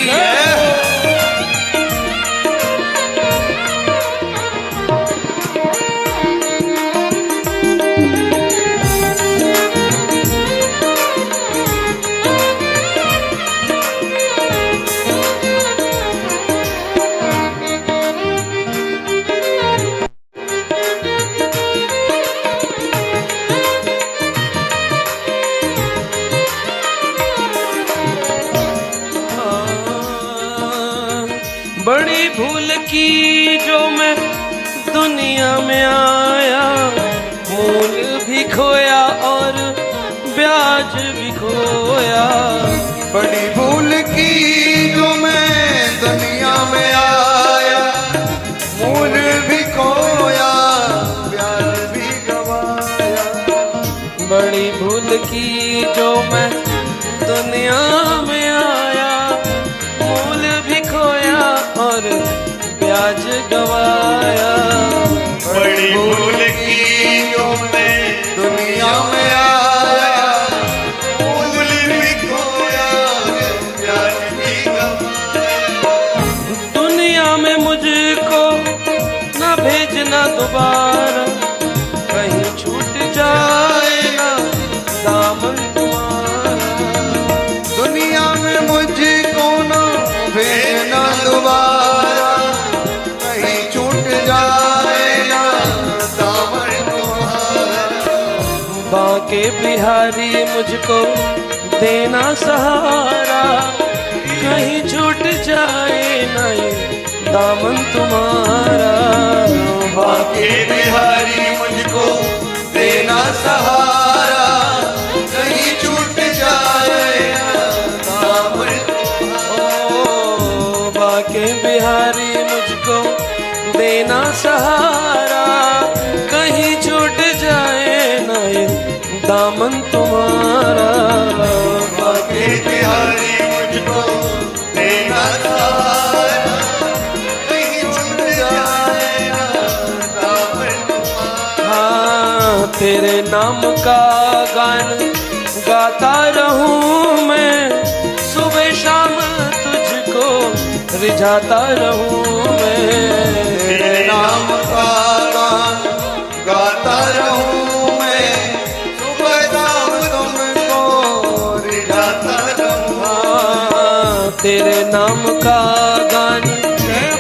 S1: की जो मैं दुनिया में आया, मूल भी खोया और ब्याज गवाया।
S2: बड़ी भूल की जो मैं दुनिया में आया, मूल भी खोया ब्याज भी गवाया।
S1: दुनिया में मुझको न भेजना दोबारा, कहीं छूट जाए ना दामन तुम्हारा।
S2: दुनिया में मुझको न भेजना दोबारा, कहीं छूट जाए ना दामन तुम्हारा।
S1: बांके बिहारी मुझको देना सहारा, कहीं छूट जाए ना ये दामन तुम्हारा।
S2: बांके बिहारी मुझको देना सहारा, कहीं छूट जाए दामन
S1: ओ बांके बिहारी मुझको देना सहारा, कहीं छूट जाए ना ये दामन तुम्हारा।
S2: बांके बिहारी मुझको देना सहारा, कहीं छूट जाए दामन तुम्हारा।
S1: हाँ तेरे नाम का गान गाता रहूं मैं, सुबह शाम तुझको रिझाता रहूं मैं।
S2: तेरे नाम का गान गाता रहूं मैं, सुबह शाम तुमको रिझाता रहूं।
S1: हाँ तेरे नाम का गान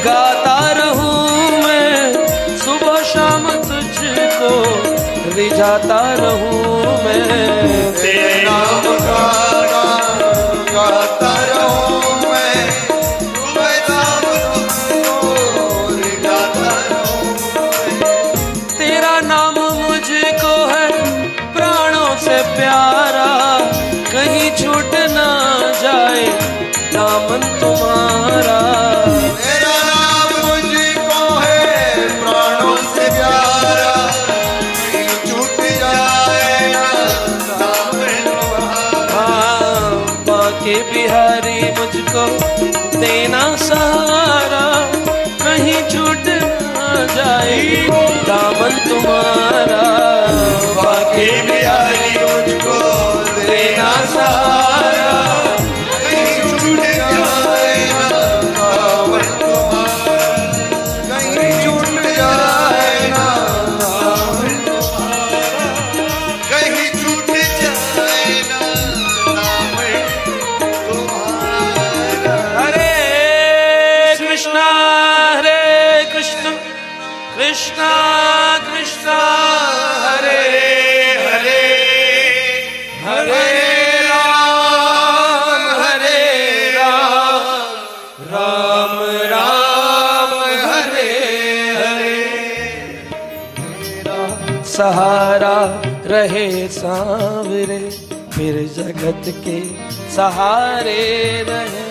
S1: गाता रहूं मैं, सुबह शाम तुझको रिझाता रहूं मैं।
S2: तेरे नाम का गान गाता रहूं मैं, सुबह शाम तुमको रिझाता रहूं।
S1: तेरा नाम मुझको है प्राणों से प्यारा, कहीं छूट ना जाए दामन तुम्हारा।
S2: तेरा नाम मुझको है प्राणों से प्यारा, कहीं छूट जाए दामन तुम्हारा।
S1: हाँ बांके बिहारी मुझको देना सहारा, कहीं छूट ना जाए दामन तुम्हारा।
S2: बांके बिहारी मुझको देना सहारा, कहीं छूट जाए दामन तुम्हारा। कहीं छूट जाए दामन तुम्हारा, कहीं छूट जाए दामन तुम्हारा।
S1: हरे कृष्णा कृष्णा कृष्णा हरे हरे, हरे राम राम राम हरे हरे। सहारा रहे सांवरे, फिर जगत के सहारे रहे।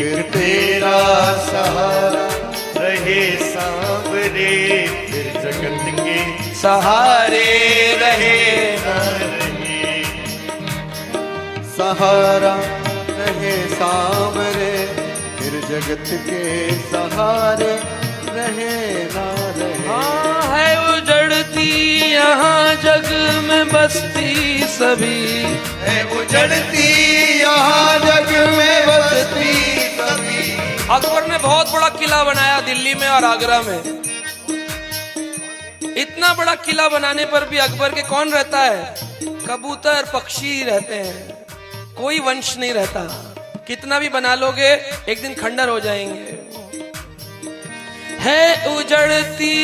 S2: एक तेरा सहारा रहे सांवरे, फिर जगत के
S1: सहारे रहे।
S2: सहारा रहे सांवरे, फिर जगत के सहारे रहे ना रहे।
S1: हाँ है उजड़ती यहाँ जग में बस्ती सभी,
S2: है उजड़ती यहाँ जग में बसती सभी।
S1: अकबर ने बहुत बड़ा किला बनाया दिल्ली में और आगरा में। इतना बड़ा किला बनाने पर भी अकबर के कौन रहता है? कबूतर पक्षी रहते हैं, कोई वंश नहीं रहता। कितना भी बना लोगे एक दिन खंडर हो जाएंगे। है उजड़ती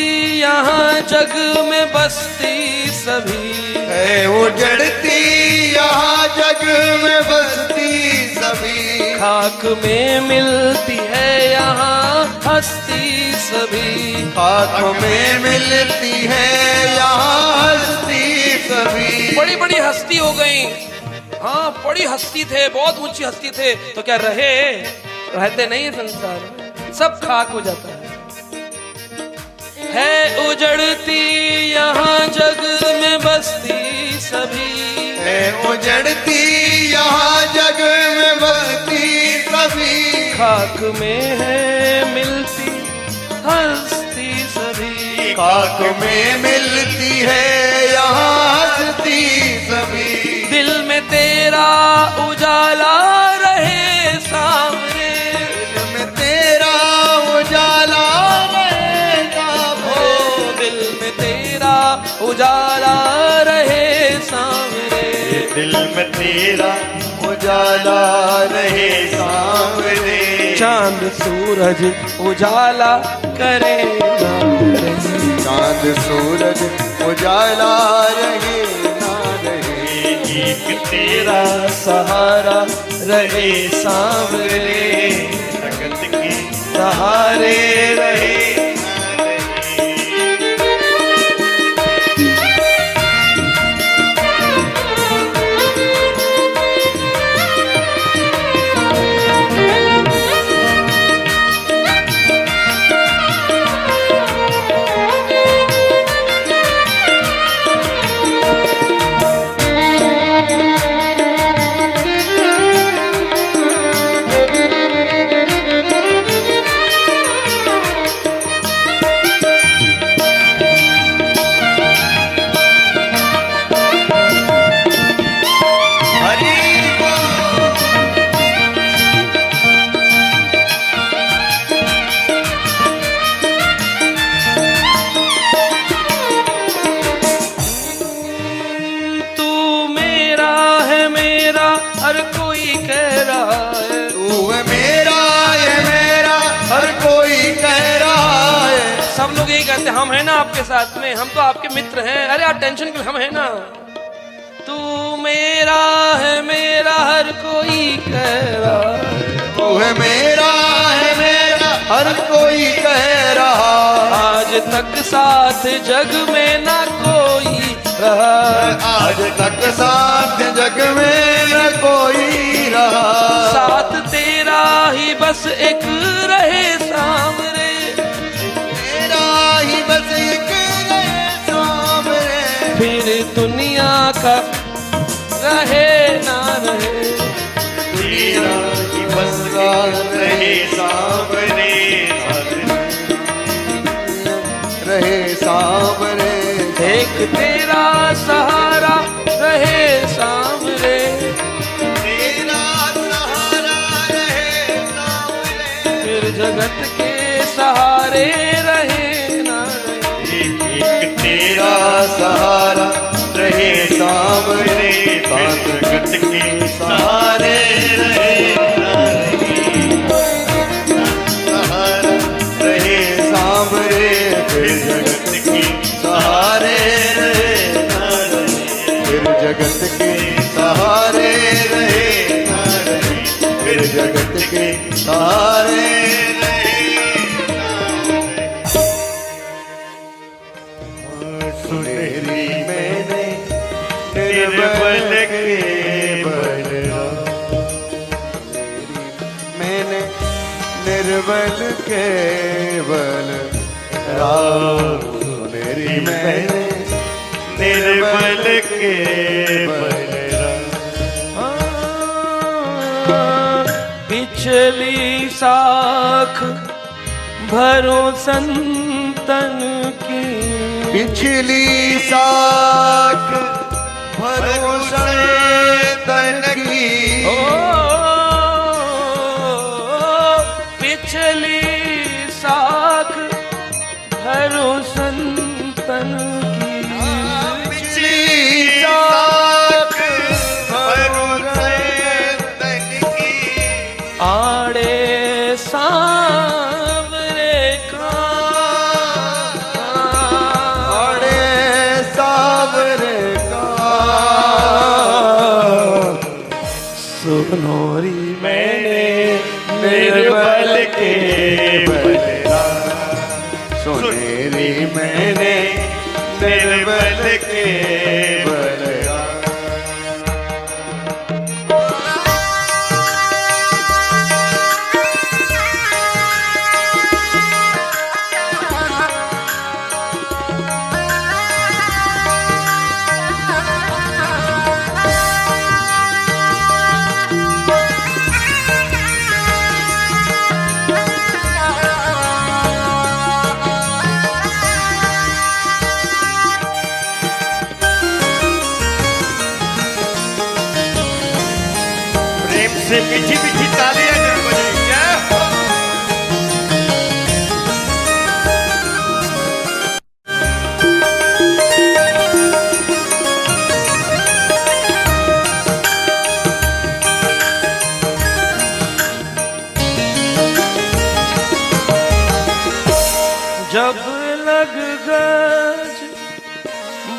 S1: यहाँ जग में बस्ती सभी,
S2: है उजड़ती यहाँ जग में बसती सभी।
S1: खाक में मिलती है यहाँ हस्ती सभी,
S2: खाक में मिलती है यहाँ हस्ती सभी।
S1: बड़ी बड़ी हस्ती हो गई। हाँ बड़ी हस्ती थे, बहुत ऊंची हस्ती थे, तो क्या रहते नहीं है संसार में, सब खाक हो जाता है। है उजड़ती यहाँ जग में बस्ती सभी,
S2: चढ़ती यहाँ जग में बसती सभी,
S1: खाक में है मिलती हस्ती सभी,
S2: खाक में मिलती है यहाँ हस्ती सभी।
S1: दिल में तेरा उजाला रहे सामने,
S2: दिल में तेरा उजाला रहे सामने,
S1: दिल में तेरा उजाला रहे सामने,
S2: दिल में तेरा उजाला रहे सामने।
S1: चांद सूरज उजाला करे ना रहे,
S2: चांद सूरज उजाला रहे ना रहे,
S1: एक तेरा सहारा रहे सामने,
S2: जगत के
S1: सहारे रहे। हर कोई कह रहा है,
S2: तू है मेरा ये मेरा हर कोई कह रहा है।
S1: सब लोग यही कहते हैं हम हैं ना आपके साथ में, हम तो आपके मित्र हैं। अरे यार टेंशन क्यों, हम हैं ना। तू मेरा है मेरा हर कोई कह रहा है,
S2: तू है मेरा हर कोई कह रहा।
S1: आज तक साथ जग में ना कोई रहा,
S2: आज तक साथ जग में न कोई रहा।
S1: साथ तेरा ही बस एक रहे सामने,
S2: तेरा ही बस एक रहे सामने,
S1: फिर दुनिया का रहे ना रहे,
S2: तेरा ही बस रहे सामने, रहे सामने।
S1: एक तेरा सहारा रहे सामने,
S2: तेरा सहारा रहे सामने,
S1: फिर जगत के सहारे रहे ना रहे।
S2: एक तेरा सहारा रहे सामने, जगत के सहारे रहे ना रहे। सहारा रहे सामने, फिर जगत के सहारे रहे ना रहे, फिर जगत के सहारे रहे ना रहे, फिर जगत के सहारे रहे ना रहे। सुनेरी मैंने निर्बल के बलराम, मैंने निर्बल के बलराम, मेरी मैंने निर्बल के बलराम।
S1: पिछली साख भरो संतन की,
S2: पिछली साख भरो संतन की,
S1: ओ पिछली साख भरो संतन की,
S2: पिछली साख भरो संतन की,
S1: आड़े सांवरे का,
S2: आड़े सांवरे का,
S1: सुनोरी मैंने
S2: निर्बल के बलराम, सुनेरी मैंने निर्बल के बलराम। मीठी मीठी तालियां जरूर बजाएं। जय हो।
S1: जब लग गज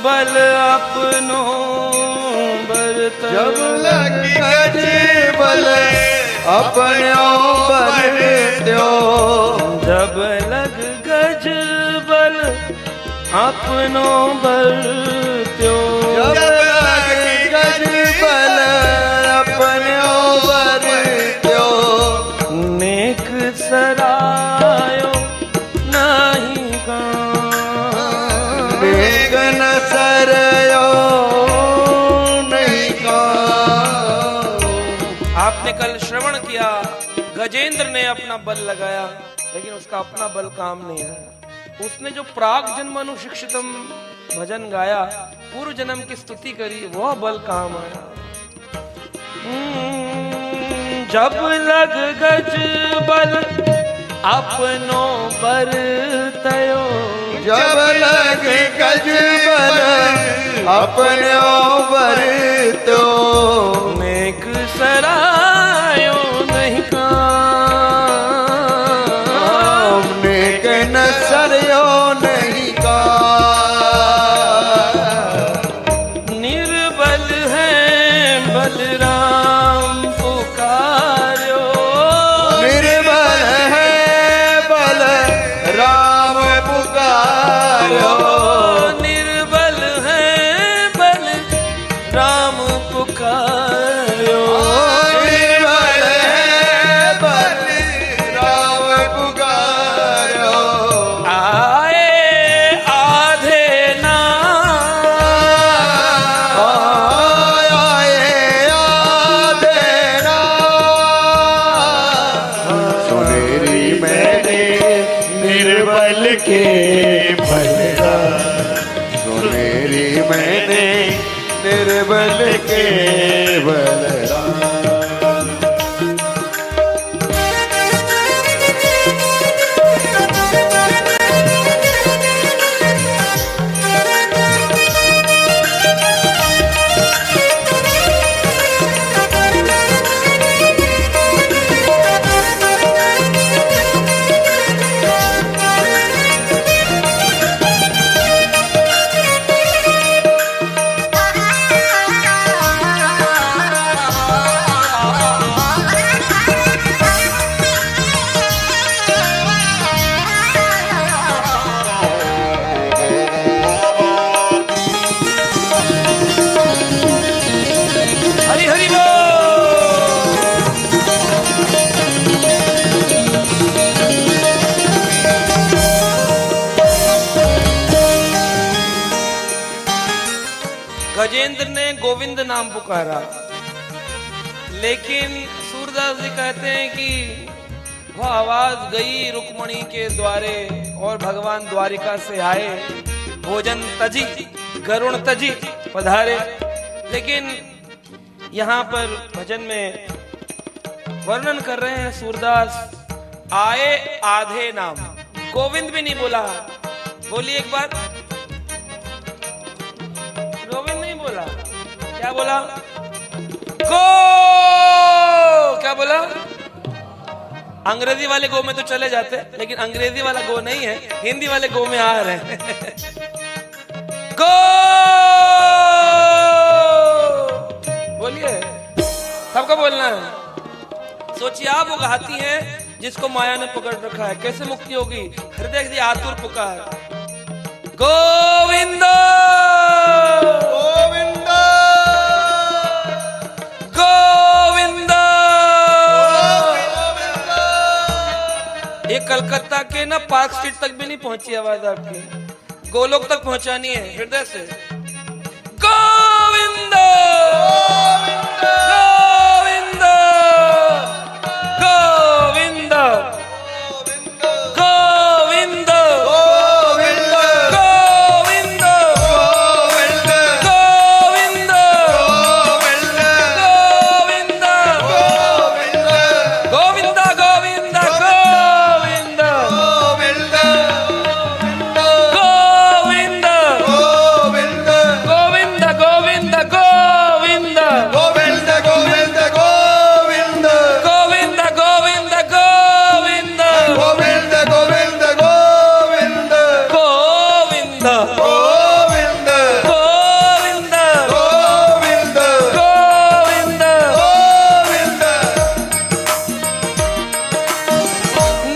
S1: बल अपनों बरत
S2: जब लगी गज बल अपनों बरत्यो।
S1: जब लग गज बल अपनों बरत्यो।
S2: जब लगी गज बल अपनों बरत्यो।
S1: नेक सरायो नहीं
S2: नेक न सरयो नहीं का।
S1: आपने कल श्रवण किया, गजेंद्र ने अपना बल लगाया, लेकिन उसका अपना बल काम नहीं है। उसने जो प्राग जन्मानुशिक्षितम भजन गाया, पूर्व जन्म की स्तुति करी, वह बल काम आया। जब लग गज बल अपनों बरतयो।
S2: जब लगे गज बल अपनों बरत्यो।
S1: नेक सरायो नहीं काम।
S2: नेक न सरयो नहीं का।
S1: निर्बल है बलराम पुकारो।
S2: निर्बल है बल राम पुकारो।
S1: निर्बल है बल राम पुकारो।
S2: निर्बल है बल राम पुकारो।
S1: आए आधे नाम।
S2: सुनेरी मैंने निर्बल के बलराम। सुनेरी मैंने निर्बल के बलराम।
S1: हरि हरि बोल। गजेंद्र ने गोविंद नाम पुकारा, लेकिन सूरदास जी कहते हैं कि वह आवाज गई रुक्मणी के द्वारे और भगवान द्वारिका से आए, भोजन तजी गरुण तजी पधारे। लेकिन यहाँ पर भजन में वर्णन कर रहे हैं सूरदास, आए आधे नाम, गोविंद भी नहीं बोला। बोलिए एक बार, गोविंद नहीं बोला, क्या बोला? गो, क्या बोला? अंग्रेजी वाले गो में तो चले जाते, लेकिन अंग्रेजी वाला गो नहीं है, हिंदी वाले गो में आ रहे हैं। गो बोलिए, सबको बोलना है। सोचिए आप वो गाती हैं जिसको माया ने पकड़ रखा है, कैसे मुक्ति होगी? हृदय की आतुर पुकार, गोविंद
S2: गोविंद
S1: गोविंद। ये कलकत्ता के ना पार्क स्ट्रीट तक भी नहीं पहुंची आवाज आपकी, गोलोक तक पहुंचानी है हृदय से। गोविंद गोविंद गोविंद गोविंद
S2: गोविंद
S1: गोविंद गोविंद गोविंद गोविंद गोविंद
S2: गोविंद
S1: गोविंद
S2: गोविंद
S1: गोविंद
S2: गोविंद।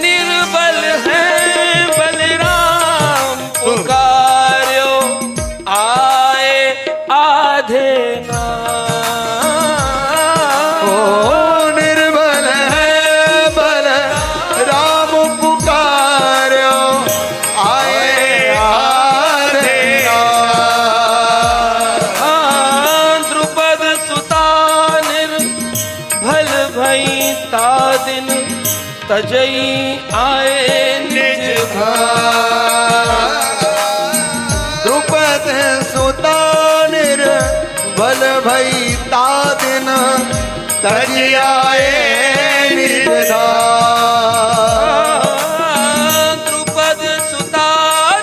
S1: निर्बल है बलराम पुकार्यो आए आधे ना।
S2: ओ निर्बल है बल राम पुकार्यो आए आधे ना।
S1: द्रुपद सुता निर्भल भई ता दिन तजई आए निज
S2: द्रुपद सुता निर्बल भई ता दिन तज आए निज
S1: द्रुपद सुता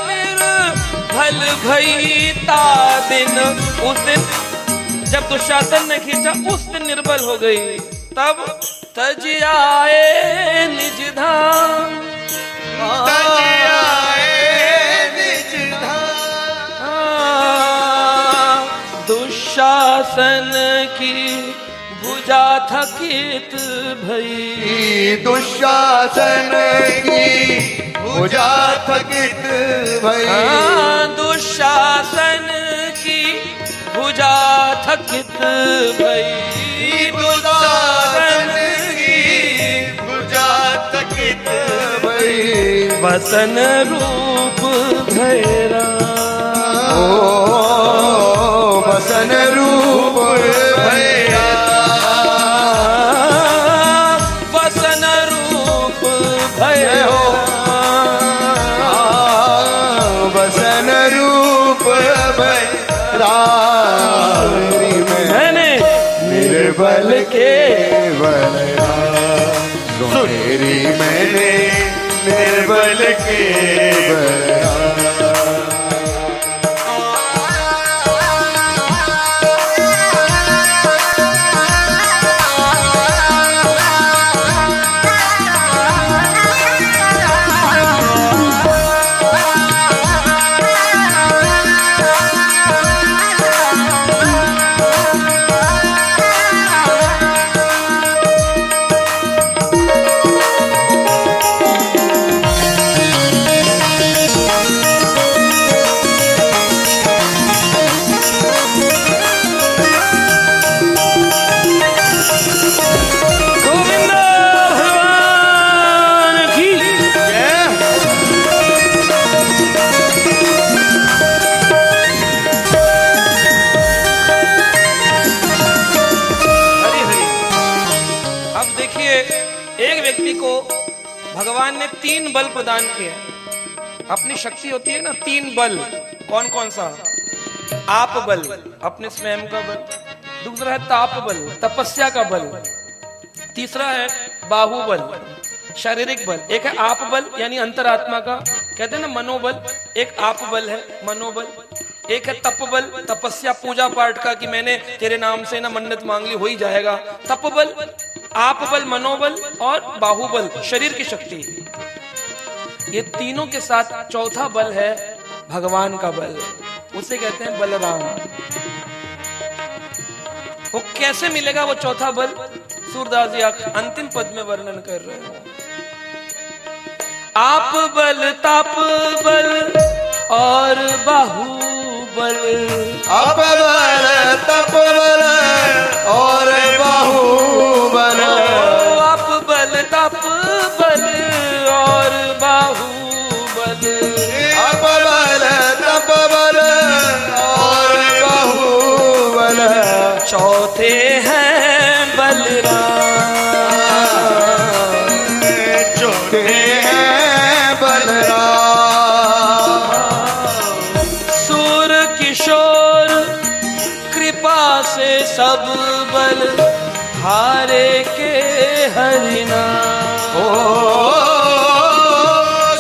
S1: निर्भल भई ता दिन। उस दिन जब दुशासन ने खींचा उस दिन निर्बल हो गई। तब तज आए निज धाम
S2: तज आए निज
S1: दुशासन की भुजा थकित भई।
S2: दुशासन की भुजा थकित भई।
S1: दुशासन की भुजा थकित भई।
S2: दुशासन की भुजा थकित भई।
S1: वसन रूप भैरा
S2: ओ वसन रूप भैया।
S1: वसन रूप भयो
S2: वसन रूप भैरा।
S1: मैंने
S2: निर्बल के बलराम सुनेरी मैंने निर्बल के बलराम।
S1: गोविंद भगवान की हरि हरि। अब देखिए एक व्यक्ति को भगवान ने 3 बल प्रदान किए। अपनी शक्ति होती है ना 3 बल। कौन कौन सा? आप बल अपने स्वयं का बल, दूसरा है ताप बल तपस्या का बल, तीसरा है बाहुबल शारीरिक बल। एक है आप बल यानी अंतरात्मा का, कहते हैं ना मनोबल। एक आप बल है मनोबल। एक है तप बल तपस्या पूजा पाठ का कि मैंने तेरे नाम से ना मन्नत मांग ली हो ही जाएगा। तप बल, आप बल, मनोबल और बाहुबल शरीर की शक्ति। ये तीनों के साथ चौथा बल है भगवान का बल, उसे कहते हैं बलराम। वो कैसे मिलेगा वो चौथा बल? सूरदास जी अंतिम पद में वर्णन कर रहे हैं। आप बल ताप बल और बाहुबल।
S2: आप बल तप बल और बाहुबल।
S1: आप बल तप बल और बाहुबल।
S2: आप बल तप बल और बाहुबल।
S1: चौथे हैं बलराम।
S2: चौथे हैं बलराम।
S1: सूर किशोर कृपा से सब बल हारे के हरिना।
S2: ओ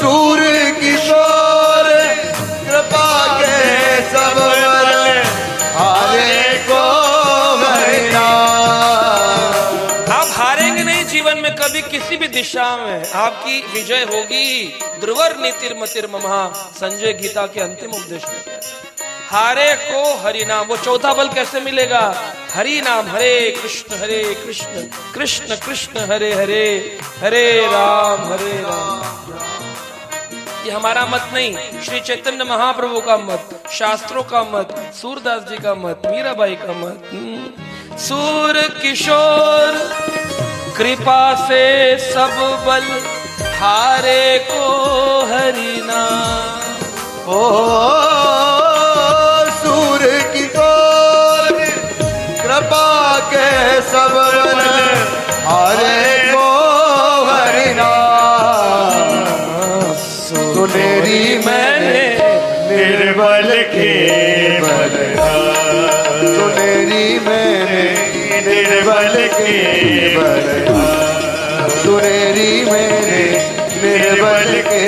S2: सूर किशोर कृपा के सब बल हारे को हरिना।
S1: आप हारेंगे नहीं जीवन में कभी किसी भी दिशा में आपकी विजय होगी। ध्रुवर नीतिर्मतिर ममहा, संजय गीता के अंतिम उपदेश में कहते हैं। हारे को हरि नाम, वो चौथा बल कैसे मिलेगा? हरि नाम, हरे कृष्ण कृष्ण कृष्ण हरे हरे, हरे राम ये हमारा मत नहीं, श्री चैतन्य महाप्रभु का मत, शास्त्रों का मत, सूरदास जी का मत, मीराबाई का मत। सूर किशोर कृपा से सब बल, हारे को हरि नाम।
S2: ओ सूर किशोर कृपा के सब बल, हारे को हरि नाम। सुनेरी मैंने निर्बल के बलधाम, सुनेरी मैंने निर्बल के बलधाम, सुनेरी मैंने निर्बल के